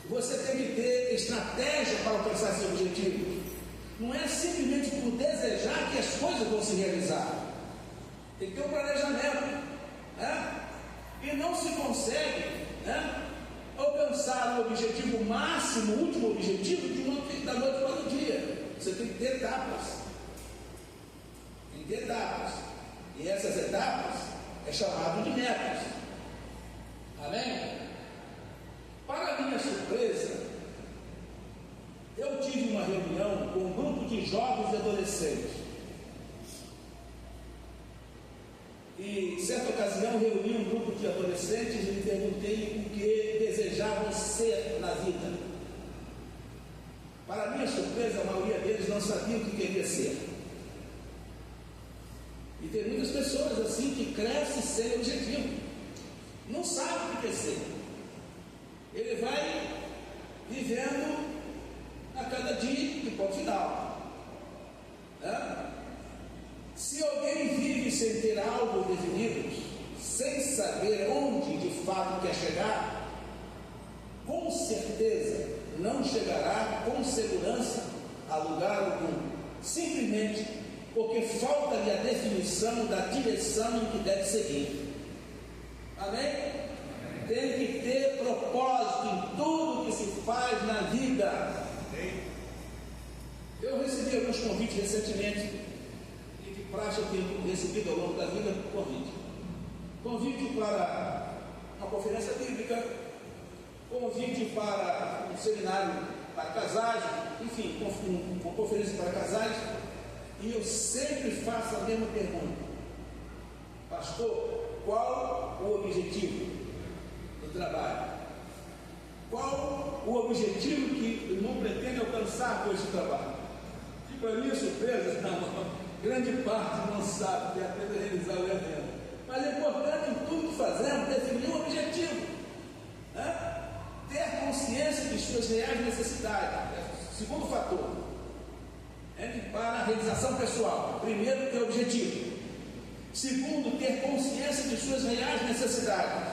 [SPEAKER 1] Você tem que ter estratégia para alcançar esse objetivo. Não é simplesmente por desejar que as coisas vão se realizar. Tem que ter um planejamento. Né? E não se consegue, né, alcançar o objetivo máximo, o último objetivo, da noite para o dia. Você tem que ter etapas. Tem que ter etapas. E essas etapas é chamado de metas. Amém? Para minha surpresa, eu tive uma reunião com um grupo de jovens e adolescentes. E, em certa ocasião, reuni um grupo de adolescentes e lhe perguntei o que desejavam ser na vida. Para minha surpresa, a maioria deles não sabia o que queria ser. E tem muitas pessoas assim que crescem sem objetivo. Não sabe o que quer ser. Ele vai vivendo a cada dia de ponto final. Né? Se alguém vive sem ter algo definido, sem saber onde de fato quer chegar, com certeza não chegará com segurança a lugar algum, simplesmente porque falta-lhe a definição da direção em que deve seguir. Amém? Tem que ter propósito em tudo que se faz na vida. Eu recebi alguns convites recentemente, e de praxe eu tenho recebido ao longo da vida convite para uma conferência bíblica, convite para um seminário para casais, enfim, uma conferência para casais, e eu sempre faço a mesma pergunta: pastor, qual o objetivo do trabalho? Qual o objetivo que o irmão pretende alcançar com esse trabalho? E para minha surpresa, grande parte não sabe que é apenas realizar o evento. Mas é importante em tudo que fazemos definir um objetivo. suas reais necessidades.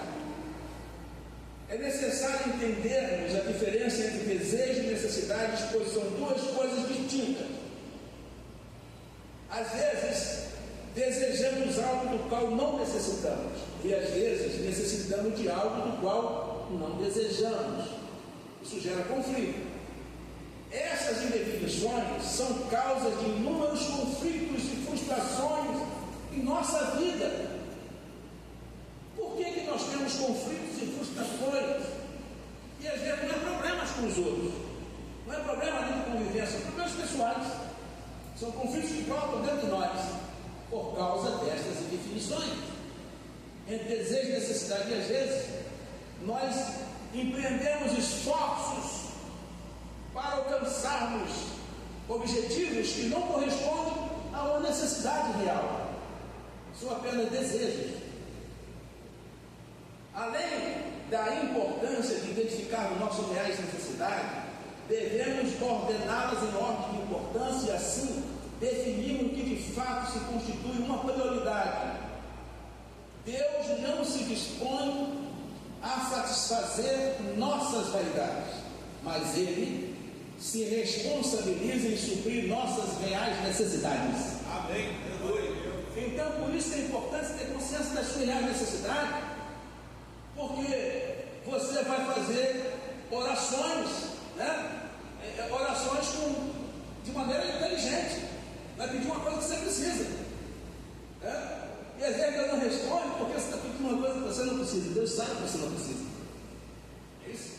[SPEAKER 1] É necessário entendermos a diferença entre desejo e necessidades, pois são duas coisas distintas. Às vezes, desejamos algo do qual não necessitamos, e às vezes necessitamos de algo do qual não desejamos. Isso gera conflito. Essas indefinições são causas de inúmeros conflitos e frustrações em nossa vida. Por que nós temos conflitos e frustrações? E às vezes não é problemas com os outros, não é problema de convivência, são problemas pessoais. São conflitos que brotam dentro de nós, por causa destas indefinições. Entre desejo e necessidade, e às vezes nós empreendemos esforços para alcançarmos objetivos que não correspondem a uma necessidade real. São apenas desejos. Além da importância de identificar nossas reais necessidades, devemos ordená-las em ordem de importância e assim definir o que de fato se constitui uma prioridade. Deus não se dispõe a satisfazer nossas vaidades, mas Ele se responsabiliza em suprir nossas reais necessidades.
[SPEAKER 2] Amém.
[SPEAKER 1] Então, por isso é importante ter consciência das suas reais necessidades, porque você vai fazer orações, né? Orações de maneira inteligente, vai pedir uma coisa que você precisa, né? E às vezes Deus não responde porque você está pedindo uma coisa que você não precisa. Deus sabe que você não precisa. É isso.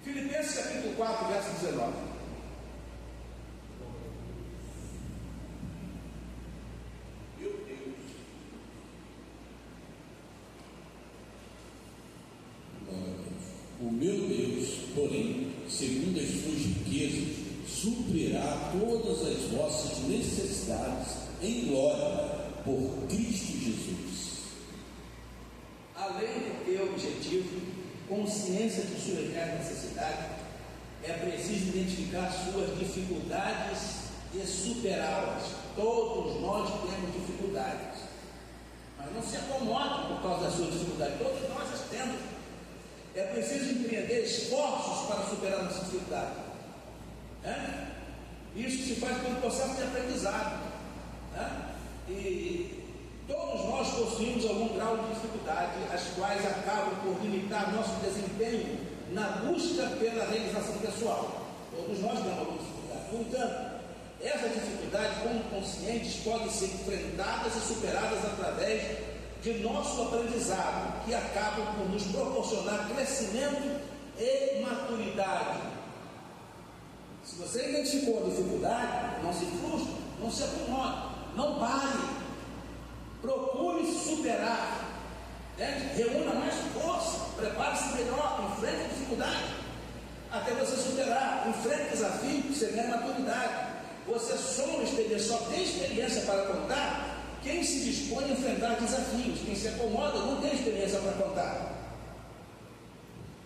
[SPEAKER 1] Filipenses capítulo 4, verso 19.
[SPEAKER 2] Meu Deus. O meu Deus, porém, segundo as suas riquezas, suprirá todas as vossas necessidades em glória por Cristo Jesus.
[SPEAKER 1] Além de ter objetivo, consciência de suas reais necessidades, é preciso identificar suas dificuldades e superá-las. Todos nós temos dificuldades, mas não se acomode por causa das suas dificuldades. Todos nós as temos. É preciso empreender esforços para superar nossas dificuldades. Isso se faz pelo processo de aprendizado. E todos nós possuímos algum grau de dificuldade, as quais acabam por limitar nosso desempenho na busca pela realização pessoal. Todos nós temos alguma dificuldade. No entanto, essas dificuldades, como conscientes, podem ser enfrentadas e superadas através de nosso aprendizado, que acabam por nos proporcionar crescimento e maturidade. Se você identificou a dificuldade, não se frustre, não se acomode, não pare, procure superar, reúna mais força, prepare-se melhor, enfrente a dificuldade, até você superar, enfrente o desafio, você ganha maturidade. Você soma experiência, só tem experiência para contar quem se dispõe a enfrentar desafios. Quem se acomoda não tem experiência para contar.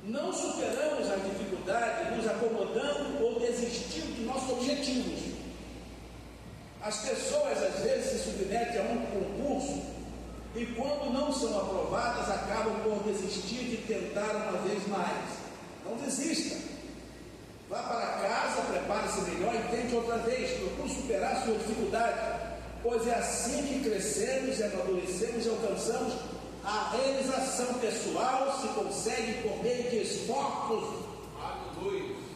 [SPEAKER 1] Não superamos a dificuldade nos acomodando ou desistindo de nossos objetivos. As pessoas às vezes se submetem a um concurso e quando não são aprovadas acabam por desistir de tentar uma vez mais. Não desista. Vá para casa, prepare-se melhor e tente outra vez. Procure superar sua dificuldade, pois é assim que crescemos e amadurecemos e alcançamos a realização pessoal. Se consegue por meio de esforços,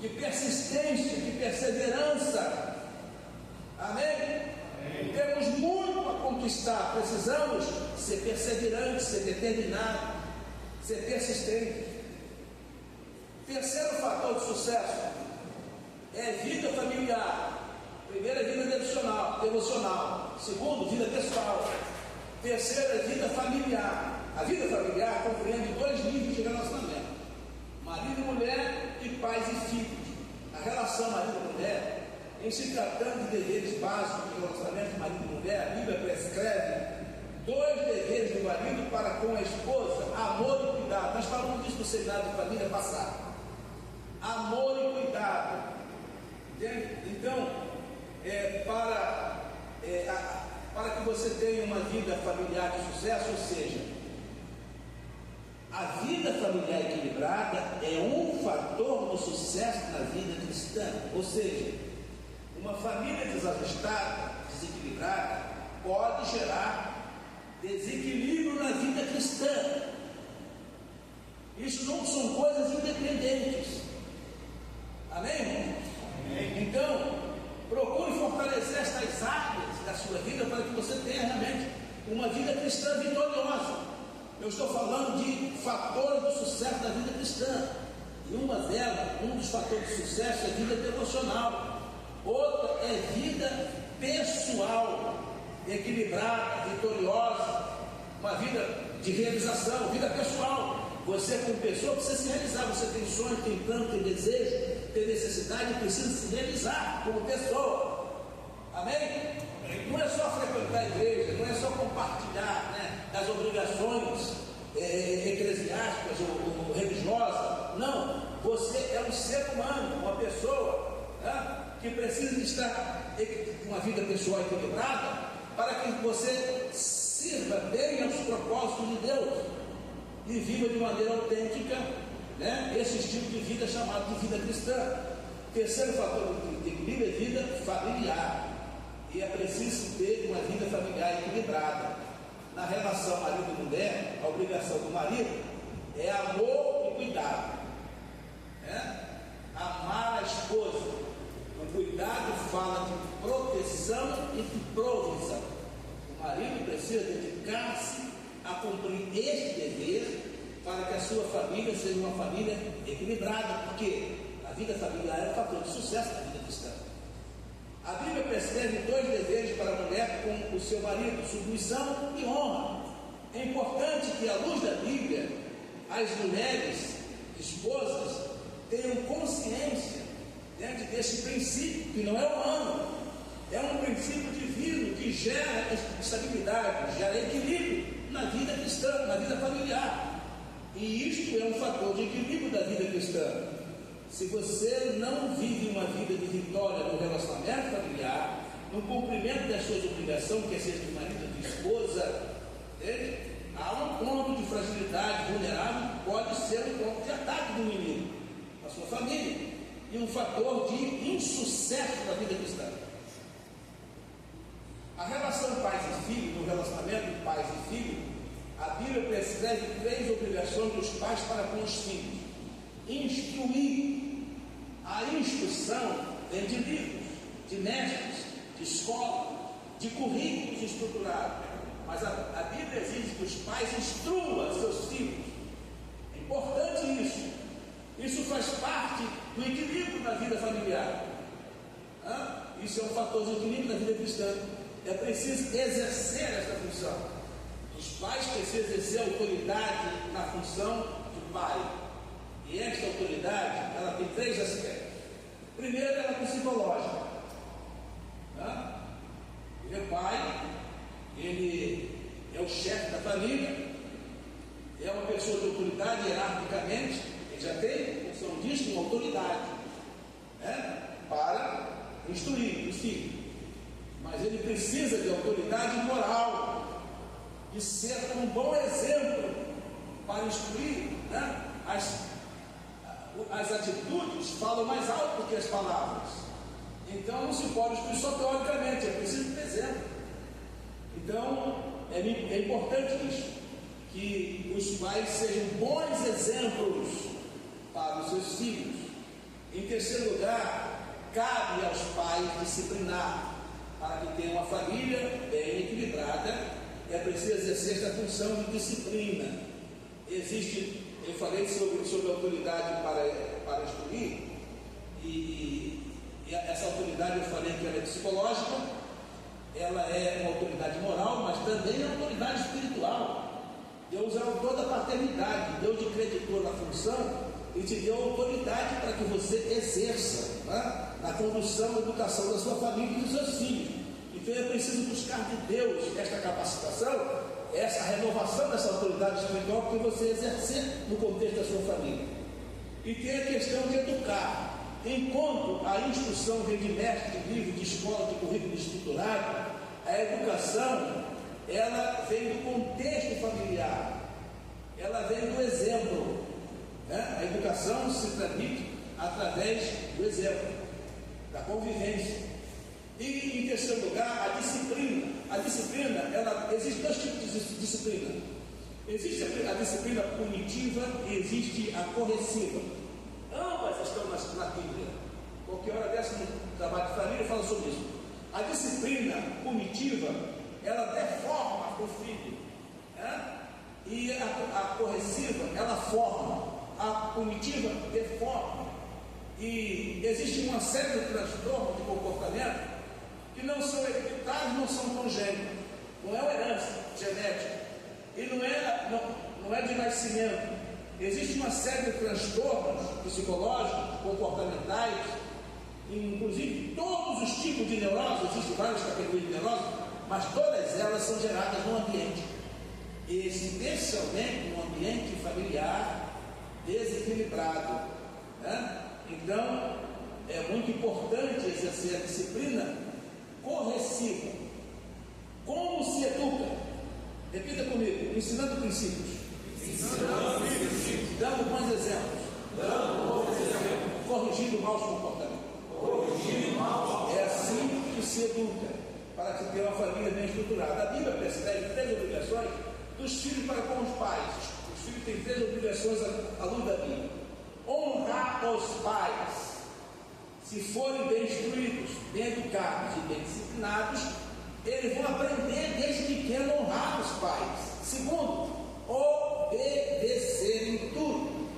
[SPEAKER 1] de persistência, de perseverança. Amém? Temos muito a conquistar, precisamos ser perseverantes, ser determinados, ser persistentes. Terceiro fator de sucesso é vida familiar. Primeiro é vida devocional. Segundo, vida pessoal. Terceiro é vida familiar. A vida familiar compreende dois níveis de relacionamento: marido e mulher e pais e filhos. A relação marido e mulher, em se tratando de deveres básicos de relacionamento de marido e mulher, a Bíblia prescreve dois deveres do marido para com a esposa: amor e cuidado. Nós falamos disso no seminário de família passado. Amor e para que você tenha uma vida familiar de sucesso, ou seja, a vida familiar equilibrada é um fator do sucesso na vida cristã. Ou seja, uma família desajustada, desequilibrada, pode gerar desequilíbrio na vida cristã. Isso não são coisas independentes. Amém, irmão? Amém. Então, procure fortalecer estas áreas da sua vida para que você tenha realmente uma vida cristã vitoriosa. Eu estou falando de fatores do sucesso da vida cristã. E uma delas, um dos fatores de sucesso é vida devocional. Outra é vida pessoal, equilibrada, vitoriosa. Uma vida de realização, vida pessoal. Você como pessoa precisa se realizar. Você tem sonho, tem plano, tem desejo, tem necessidade, precisa se realizar como pessoa. Amém? Não é só frequentar a igreja, não é só compartilhar, né, das obrigações eclesiásticas ou religiosas. Não, você é um ser humano, uma pessoa, né, que precisa estar com uma vida pessoal equilibrada para que você sirva bem aos propósitos de Deus e viva de maneira autêntica, né, esse estilo de vida chamado de vida cristã. Terceiro fator de equilíbrio é vida familiar. E é preciso ter uma vida familiar equilibrada. Na relação marido e mulher, a obrigação do marido é amor e cuidado, né? Amar a esposa. O cuidado fala de proteção e de provisão. O marido precisa dedicar-se a cumprir este dever para que a sua família seja uma família equilibrada, porque a vida familiar é um fator de sucesso da vida cristã. A Bíblia prescreve 2 deveres para a mulher com o seu marido: submissão e honra. É importante que, à luz da Bíblia, as mulheres, esposas, tenham consciência, né, desse princípio, que não é humano, é um princípio divino que gera estabilidade, gera equilíbrio na vida cristã, na vida familiar. E isto é um fator de equilíbrio da vida cristã. Se você não vive uma vida de vitória no relacionamento familiar, no cumprimento das suas obrigações, quer seja de marido, de esposa, há um ponto de fragilidade vulnerável, pode ser um ponto de ataque do inimigo, a sua família, e um fator de insucesso da vida cristã. A relação pais e filhos, no relacionamento de pais e filhos, a Bíblia prescreve 3 obrigações dos pais para com os filhos. Instruir. A instrução vem de livros, de mestres, de escola, de currículos estruturados. Mas a Bíblia exige que os pais instruam seus filhos. É importante isso. Isso faz parte do equilíbrio da vida familiar. Isso é um fator de equilíbrio da vida cristã. É preciso exercer essa função. Os pais precisam exercer autoridade na função de pai. E esta autoridade, ela tem 3 aspectos. Primeiro, ela é psicológica. Ele é pai, ele é o chefe da família, é uma pessoa de autoridade hierarquicamente, ele já tem função disso, uma autoridade, né, para instruir os filhos. Mas ele precisa de autoridade moral, de ser um bom exemplo para instruir, né? As atitudes falam mais alto do que as palavras. Então não se pode instruir só teoricamente, é preciso ter exemplo. Então é importante isso, que os pais sejam bons exemplos para os seus filhos. Em terceiro lugar, cabe aos pais disciplinar. Para que tenha uma família bem equilibrada, é preciso exercer essa função de disciplina. Existe, eu falei sobre a autoridade para instruir, e essa autoridade eu falei que ela é psicológica, ela é uma autoridade moral, mas também é uma autoridade espiritual. Deus é o autor da paternidade, Deus te acreditou na função e te deu autoridade para que você exerça, né, na condução e educação da sua família e dos seus filhos. Então é preciso buscar de Deus esta capacitação, essa renovação dessa autoridade espiritual que você exercer no contexto da sua família. E tem a questão de educar. Enquanto a instrução vem de mestre, de livro, de escola, de currículo estruturado, A educação, ela vem do contexto familiar, ela vem do exemplo, né? A educação se transmite através do exemplo, da convivência. E em terceiro lugar, a disciplina. A disciplina, existe dois tipos de disciplina. Existe a disciplina punitiva e existe a corretiva. Ambas estão na Bíblia. Qualquer hora dessa no trabalho de família fala sobre isso. A disciplina punitiva, ela deforma o filho, né? E a corretiva, ela forma. A punitiva deforma. E existe uma série de transtornos de comportamento que não são hereditários, não são congênitos. Não é uma herança genética. E não é de nascimento. Existe uma série de transtornos psicológicos, comportamentais, inclusive todos os tipos de neurose, existem várias categorias de neurose, mas todas elas são geradas no ambiente, especialmente no ambiente familiar desequilibrado, né? Então, é muito importante exercer a disciplina corretiva. Como se educa? Repita comigo: ensinando princípios, dando bons exemplos, corrigindo maus comportamentos. É assim que se educa, para se ter uma família bem estruturada. A Bíblia prescreve 3 obrigações dos filhos para com os pais. Os filhos têm 3 obrigações à luz da Bíblia: honrar os pais. Se forem bem instruídos, bem educados e bem disciplinados, eles vão aprender desde pequeno a honrar os pais. Segundo, obedecer em tudo.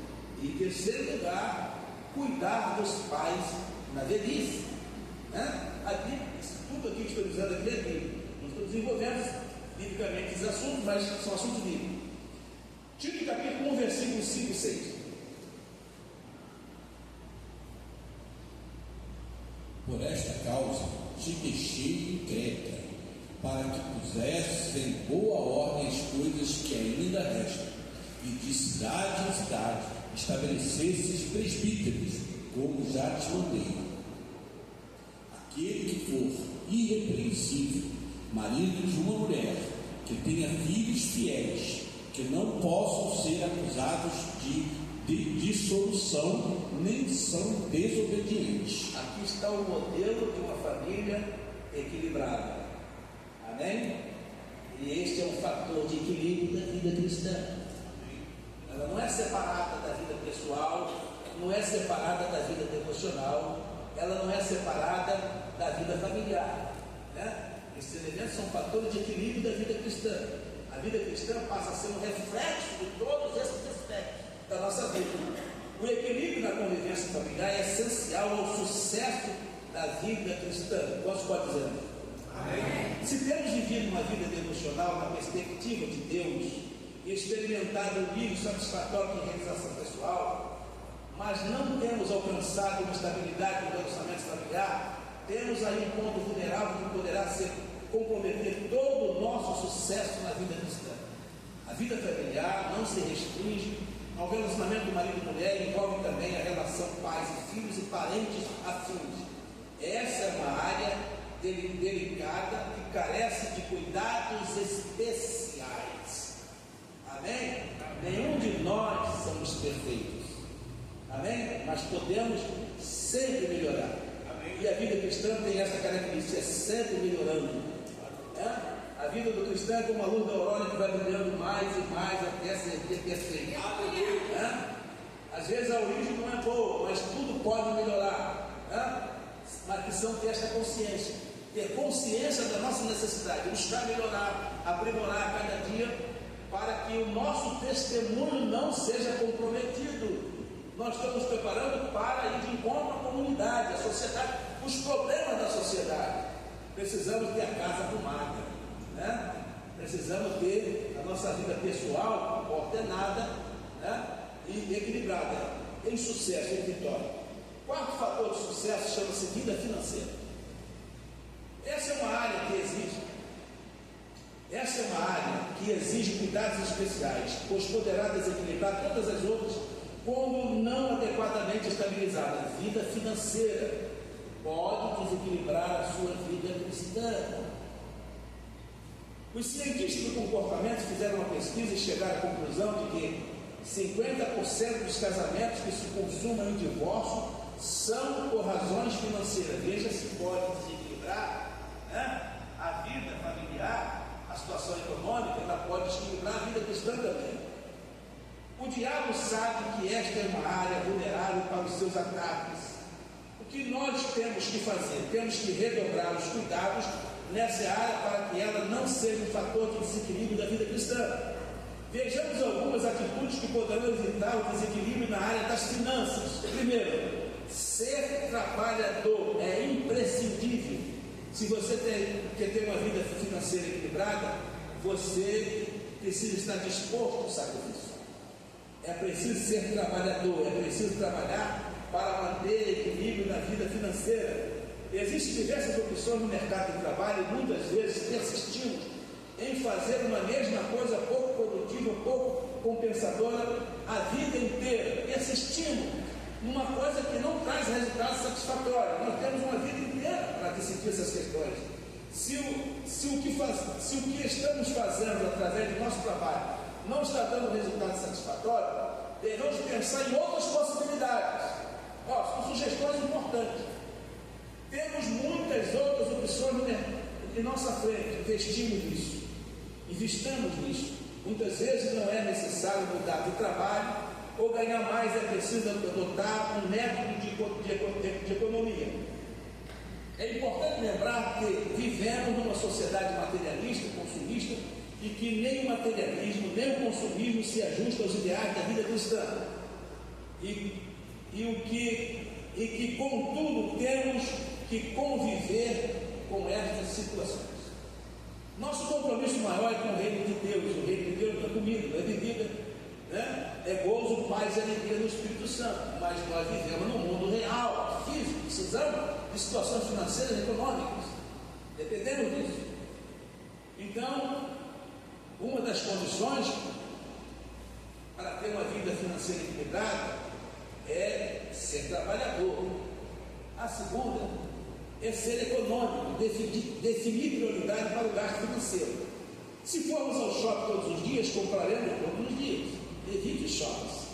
[SPEAKER 1] E em terceiro lugar, cuidar dos pais na velhice, né? Isso tudo aqui que estou dizendo aqui é Bíblia. Não estou desenvolvendo biblicamente esses assuntos, mas são assuntos bíblicos. Tito capítulo 1, versículos 5 e 6.
[SPEAKER 2] Por esta causa te deixei em Creta, para que pusesses em boa ordem as coisas que ainda restam, e de cidade em cidade estabelecesses presbíteros, como já te mandei. Aquele que for irrepreensível, marido de uma mulher, que tenha filhos fiéis, que não possam ser acusados de dissolução, nem são desobedientes.
[SPEAKER 1] Aqui está o modelo de uma família equilibrada. Amém? E este é um fator de equilíbrio da vida cristã. Ela não é separada da vida pessoal, não é separada da vida devocional, ela não é separada da vida familiar, né? Esses elementos são fatores de equilíbrio da vida cristã. A vida cristã passa a ser um reflexo de todos esses aspectos da nossa vida. O equilíbrio na convivência familiar é essencial ao sucesso da vida cristã. Quantos pode dizer? Amém. Se temos vivido uma vida devocional na perspectiva de Deus e experimentado o nível satisfatório de realização pessoal, mas não temos alcançado uma estabilidade no relacionamento familiar, temos aí um ponto vulnerável que poderá comprometer todo o nosso sucesso na vida cristã. A vida familiar não se restringe ao relacionamento do marido e mulher, envolve também a relação pais e filhos e parentes afins. Essa é uma área delicada que carece de cuidados especiais. Amém? Nenhum de nós somos perfeitos. Amém? Mas podemos sempre melhorar. Amém. E a vida cristã tem essa característica, é sempre melhorando. A vida do cristão é como a luz da aurora que vai brilhando mais e mais até ser perfeita. Às vezes a origem não é boa, mas tudo pode melhorar. Mas precisamos ter esta consciência, ter consciência da nossa necessidade, buscar melhorar, aprimorar a cada dia, para que o nosso testemunho não seja comprometido. Nós estamos preparando para ir de encontro à comunidade, à sociedade, os problemas da sociedade. Precisamos ter a casa arrumada, né? Precisamos ter a nossa vida pessoal ordenada, né? E equilibrada, em sucesso, em vitória. Quarto fator de sucesso chama-se vida financeira. Essa é uma área que exige cuidados especiais, pois poderá desequilibrar todas as outras quando não adequadamente estabilizada. A vida financeira pode desequilibrar a sua vida cristã. Os cientistas do comportamento fizeram uma pesquisa e chegaram à conclusão de que 50% dos casamentos que se consumam em divórcio são por razões financeiras. Veja se pode desequilibrar, né, a vida familiar, a situação econômica, ela pode desequilibrar a vida cristã também. O diabo sabe que esta é uma área vulnerável para os seus ataques. O que nós temos que fazer? Temos que redobrar os cuidados nessa área para que ela não seja um fator de desequilíbrio da vida cristã. Vejamos algumas atitudes que poderão evitar o desequilíbrio na área das finanças. Primeiro, ser trabalhador é imprescindível. Se você quer ter uma vida financeira equilibrada, você precisa estar disposto ao sacrifício. É preciso ser trabalhador, é preciso trabalhar para manter equilíbrio na vida financeira. Existem diversas opções no mercado de trabalho e muitas vezes persistimos em fazer uma mesma coisa pouco produtiva, pouco compensadora a vida inteira. Persistimos numa coisa que não traz resultados satisfatórios. Nós temos uma vida inteira para decidir essas questões. Se o que estamos fazendo através do nosso trabalho não está dando resultado satisfatório, devemos pensar em outras possibilidades. São sugestões importantes. Temos muitas outras opções em nossa frente. Investamos nisso. Muitas vezes não é necessário mudar de trabalho ou ganhar mais, é preciso adotar um método de economia. É importante lembrar que vivemos numa sociedade materialista, consumista, e que nem o materialismo, nem o consumismo se ajustam aos ideais da vida cristã. E contudo, temos que conviver com estas situações. Nosso compromisso maior é com o reino de Deus. O reino de Deus não é comida, não é bebida, né? É gozo, paz e alegria no Espírito Santo. Mas nós vivemos no mundo real, físico, precisamos de situações financeiras e econômicas. Dependemos disso. Então, uma das condições para ter uma vida financeira equilibrada é ser trabalhador. A segunda é ser econômico, definir prioridade para o gasto financeiro. Se formos ao shopping todos os dias, compraremos todos os dias. Evite shoppings.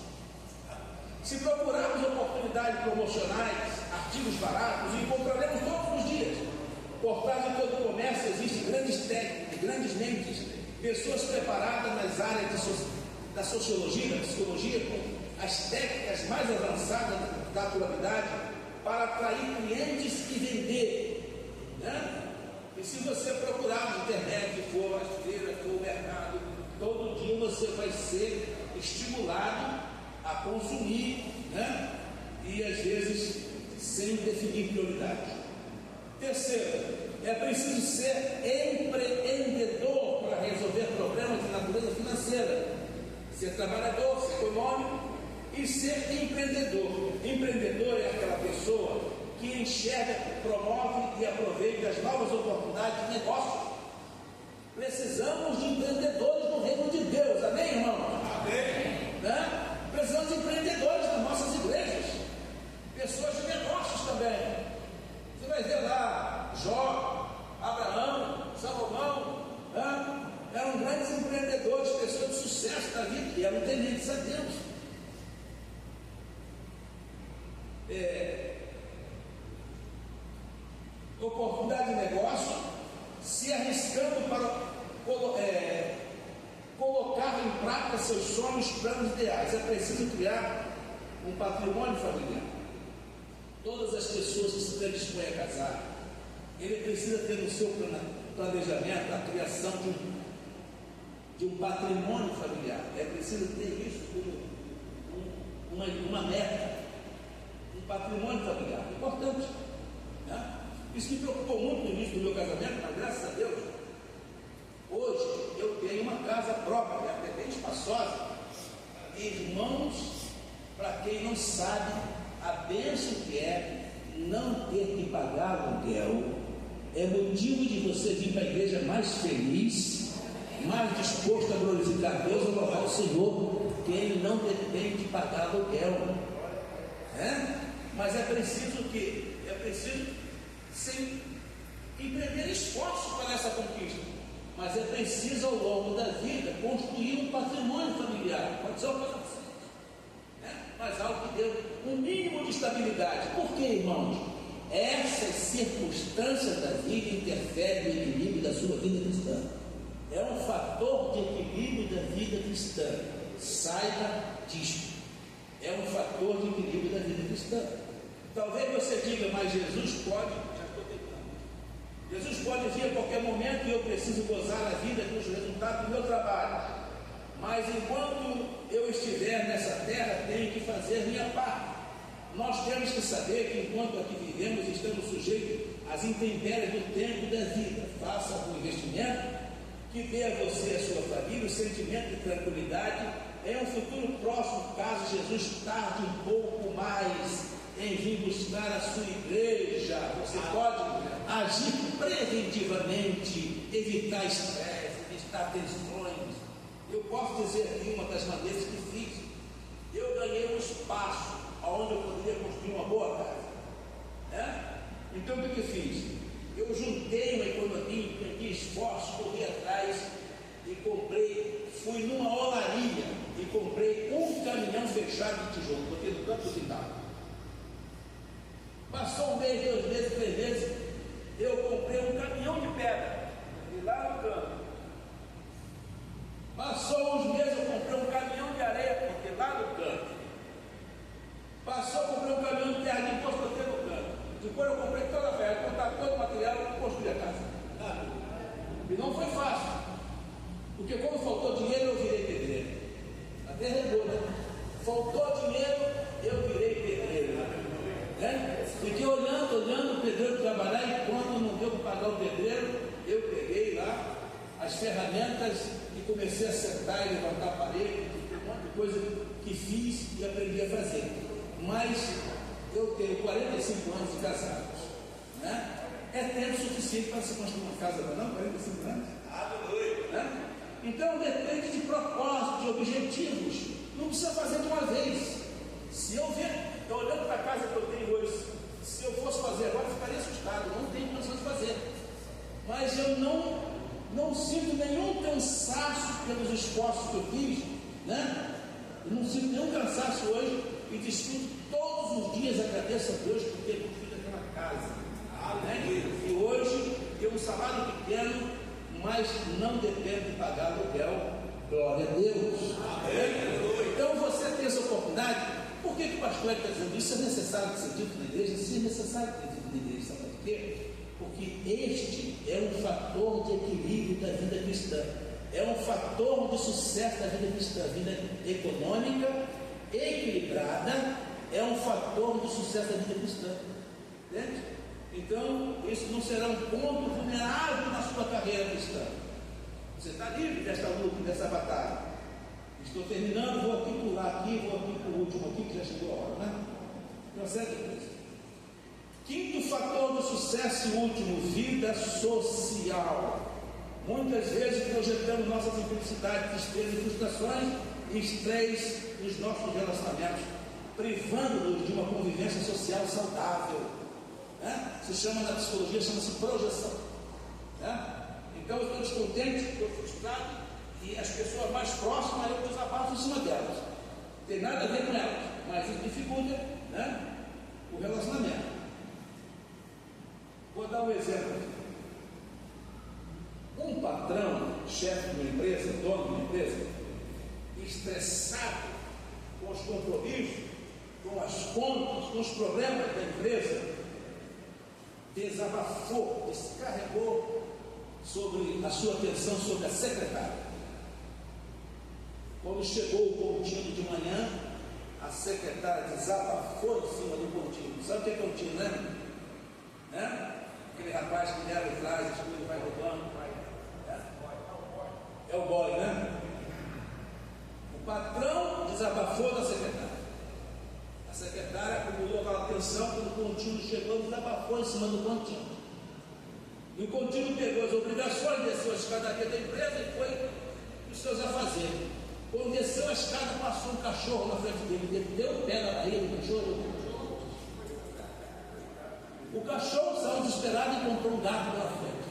[SPEAKER 1] Se procurarmos oportunidades promocionais, artigos baratos, encontraremos todos os dias. Por trás de todo o comércio existem grandes técnicos, grandes mentes, pessoas preparadas nas áreas da sociologia, da psicologia, com as técnicas mais avançadas da atualidade para atrair clientes e vender, né? E se você procurar na internet, for às feiras, for ao mercado, todo dia você vai ser estimulado a consumir, né? E às vezes sem definir prioridades. Terceiro, é preciso ser empreendedor para resolver problemas de natureza financeira, ser trabalhador, ser econômico e ser empreendedor. Empreendedor é aquela pessoa que enxerga, promove e aproveita as novas oportunidades de negócio. Precisamos de empreendedores no reino de Deus, amém, irmão? Amém. Né? Precisamos de empreendedores nas nossas igrejas, pessoas de negócios também. Você vai ver lá Jó, Abraão, Salomão, né? Eram grandes empreendedores, pessoas de sucesso da vida, e eram tementes a Deus. Oportunidade de negócio, se arriscando para colocar em prática seus sonhos, planos ideais. É preciso criar um patrimônio familiar. Todas as pessoas que se predispõem a casar, ele precisa ter no seu planejamento a criação de um patrimônio familiar. É preciso ter isso como uma meta, um patrimônio familiar. Importante, né? Isso me preocupou muito no início do meu casamento, mas graças a Deus, hoje eu tenho uma casa própria, até bem espaçosa. Irmãos, para quem não sabe, a bênção que é não ter que pagar aluguel é motivo de você vir para a igreja mais feliz, mais disposto a glorificar Deus e louvar o Senhor, que Ele não depende de pagar aluguel. Mas é preciso o quê? É preciso empreender esforço para essa conquista. mas é preciso ao longo da vida construir um patrimônio familiar. Pode ser uma coisa simples, né? Mas algo que dê um mínimo de estabilidade. Por quê, irmãos? Essas circunstâncias da vida interferem no equilíbrio da sua vida cristã. É um fator de equilíbrio da vida cristã. Saiba disso. É um fator de equilíbrio da vida cristã. Talvez você diga, mas Jesus pode, já estou tentando. Jesus pode vir a qualquer momento e eu preciso gozar a vida com os resultados do meu trabalho. Mas enquanto eu estiver nessa terra, tenho que fazer minha parte. Nós temos que saber que enquanto aqui vivemos, estamos sujeitos às intempéries do tempo e da vida. Faça um investimento que dê a você e a sua família o sentimento de tranquilidade em um futuro próximo, caso Jesus tarde um pouco mais em vir buscar a sua igreja. Você pode agir preventivamente, evitar estresse, evitar tensões. Eu posso dizer aqui uma das maneiras que fiz. Eu ganhei um espaço onde eu poderia construir uma boa casa, né? Então o que eu fiz? Eu juntei uma economia, empreendi esforço, corri atrás e comprei, fui numa olaria e comprei um caminhão fechado de tijolo, botei no canto do quintal. Passou um mês, 2 meses, 3 meses, eu comprei um caminhão de pedra e lá no canto. Passou uns meses, eu comprei um caminhão de areia, porque lá no canto. Passou, comprei um caminhão de terra de imposto, botei no canto. Depois eu comprei toda a ferro, comprar todo o material e construí a casa. E não foi fácil, porque como faltou dinheiro, eu virei pedreiro. Até regou, né? Faltou dinheiro, eu virei pedreiro. Né? Fiquei olhando o pedreiro trabalhar, e quando não deu para pagar o pedreiro, eu peguei lá as ferramentas e comecei a sentar e levantar a parede, um monte de coisa que fiz e aprendi a fazer. Mas eu tenho 45 anos de casado, né? É tempo suficiente para se construir uma casa, não? 45 anos? Né? Então depende de propósito, de objetivos. Não precisa fazer de uma vez. Se eu ver, estou olhando para a casa que eu tenho hoje, se eu fosse fazer agora, eu ficaria assustado. Não tenho condição de fazer. Mas eu não sinto nenhum cansaço pelos esforços que eu fiz, né? Eu não sinto nenhum cansaço hoje e desfruto todos os dias, agradeço a Deus por ter construído aquela casa. Né? E hoje tem um salário pequeno, mas não depende de pagar aluguel. Glória a Deus. Amém. Então você tem essa oportunidade. Por que o pastor está dizendo isso? É necessário que seja dito na igreja? Sim, é necessário que seja dito na igreja. Sabe por quê? Porque este é um fator de equilíbrio da vida cristã. É um fator de sucesso da vida cristã. A vida econômica equilibrada é um fator de sucesso da vida cristã. Entende? Então, isso não será um ponto vulnerável na sua carreira cristã. Você está livre desta luta, dessa batalha. Estou terminando, vou aqui pular aqui, vou aqui para o último aqui, que já chegou a hora, né? Processo de quinto fator de sucesso e último, vida social. Muitas vezes projetamos nossas infelicidades, tristezas e frustrações e estresse nos nossos relacionamentos, privando-nos de uma convivência social saudável. Né? Se chama na psicologia, chama-se projeção. Né? Então eu estou descontente, estou frustrado e as pessoas mais próximas eu desabafo em cima delas. Não tem nada a ver com elas, mas isso dificulta, né, o relacionamento. Vou dar um exemplo aqui. Um patrão, chefe de uma empresa, dono de uma empresa, estressado com os compromissos, com as contas, com os problemas da empresa, desabafou, descarregou sobre a sua atenção sobre a secretária. Quando chegou o contínuo de manhã, a secretária desabafou em cima do contínuo. Sabe o que é contínuo, né? Aquele rapaz que leva e traz, as coisas vai roubando, vai. É o boy, né? O patrão desabafou da secretária. A secretária acumulou aquela atenção quando o contínuo chegou, desabafou em cima do contínuo. E o contínuo pegou as obrigações, desceu a escadaria da empresa e foi para os seus afazeres. Quando desceu a escada, passou um cachorro na frente dele, deu o pé na barriga do cachorro. O cachorro saiu desesperado e comprou um gato pela frente.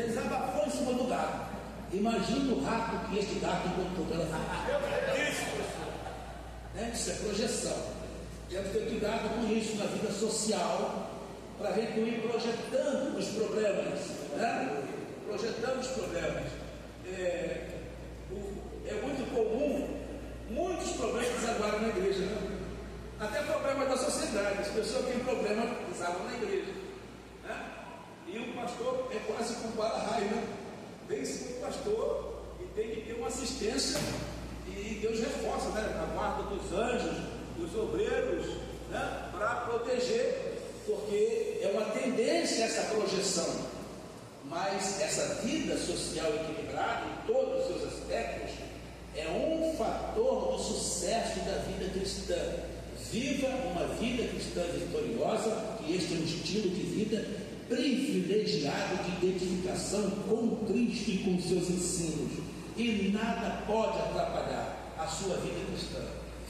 [SPEAKER 1] desabafou em cima do gato. Imagina o rato que este gato encontrou pela frente. Isso é projeção. Temos que ter cuidado com isso na vida social, para a gente não ir projetando os problemas, né? Projetando os problemas. É muito comum muitos problemas desaguarem na igreja, né? Até problemas da sociedade. As pessoas têm problemas que desaguam na igreja, né? E o pastor é quase com para-raio, né? Vem-se com o pastor e tem que ter uma assistência, e Deus reforça, né? A guarda dos anjos, dos obreiros, né? Para proteger, porque é uma tendência essa projeção. Mas essa vida social equilibrada em todos os seus aspectos é um fator do sucesso da vida cristã. Viva uma vida cristã vitoriosa, que este é um estilo de vida privilegiado de identificação com Cristo e com seus ensinos, e nada pode atrapalhar a sua vida cristã.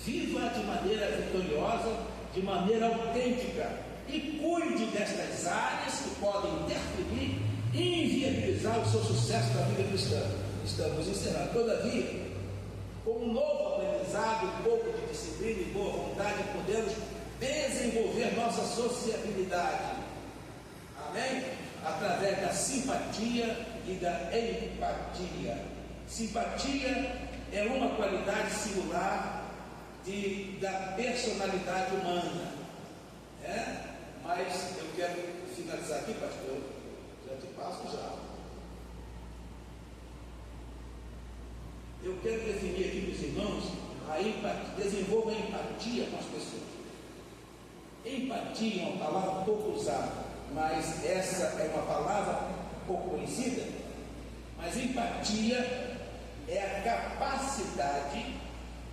[SPEAKER 1] Viva de maneira vitoriosa, de maneira autêntica, e cuide destas áreas que podem interferir e inviabilizar o seu sucesso na vida cristã. Estamos encerrando. Todavia, com um novo aprendizado, um pouco de disciplina e boa vontade, podemos desenvolver nossa sociabilidade. Amém? Através da simpatia e da empatia. Simpatia é uma qualidade singular da personalidade humana. Mas eu quero finalizar aqui, pastor. Já te passo já. Eu quero definir aqui para os irmãos a empatia. Desenvolva a empatia com as pessoas. Empatia é uma palavra pouco usada, mas essa é uma palavra pouco conhecida. Mas empatia é a capacidade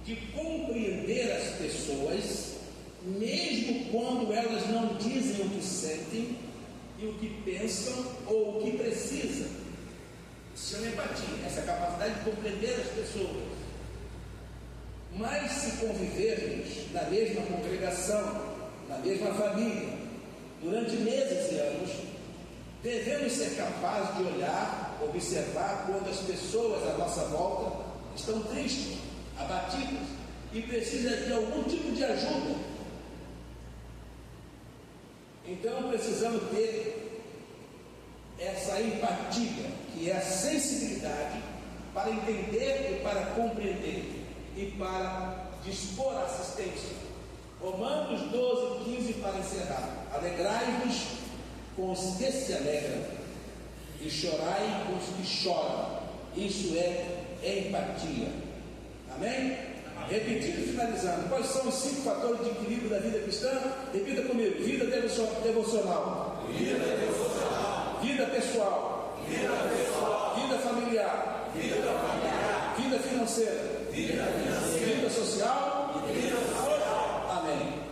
[SPEAKER 1] de compreender as pessoas, mesmo quando elas não dizem o que sentem e o que pensam ou o que precisam. Isso chama empatia, essa capacidade de compreender as pessoas. Mas se convivermos na mesma congregação, na mesma família, durante meses e anos, devemos ser capazes de olhar, observar quando as pessoas à nossa volta estão tristes, abatidas e precisam de algum tipo de ajuda. Então precisamos ter essa empatia, que é a sensibilidade para entender e para compreender e para dispor a assistência. Romanos 12, 15, para encerrar. Alegrai-vos com os que se alegram e chorai com os que choram. Isso é empatia. Amém? Repetindo e finalizando. Quais são os 5 fatores de equilíbrio da vida cristã? Repita comigo. Vida devocional. Vida pessoal. Vida familiar. Vida financeira. Vida social. Amém.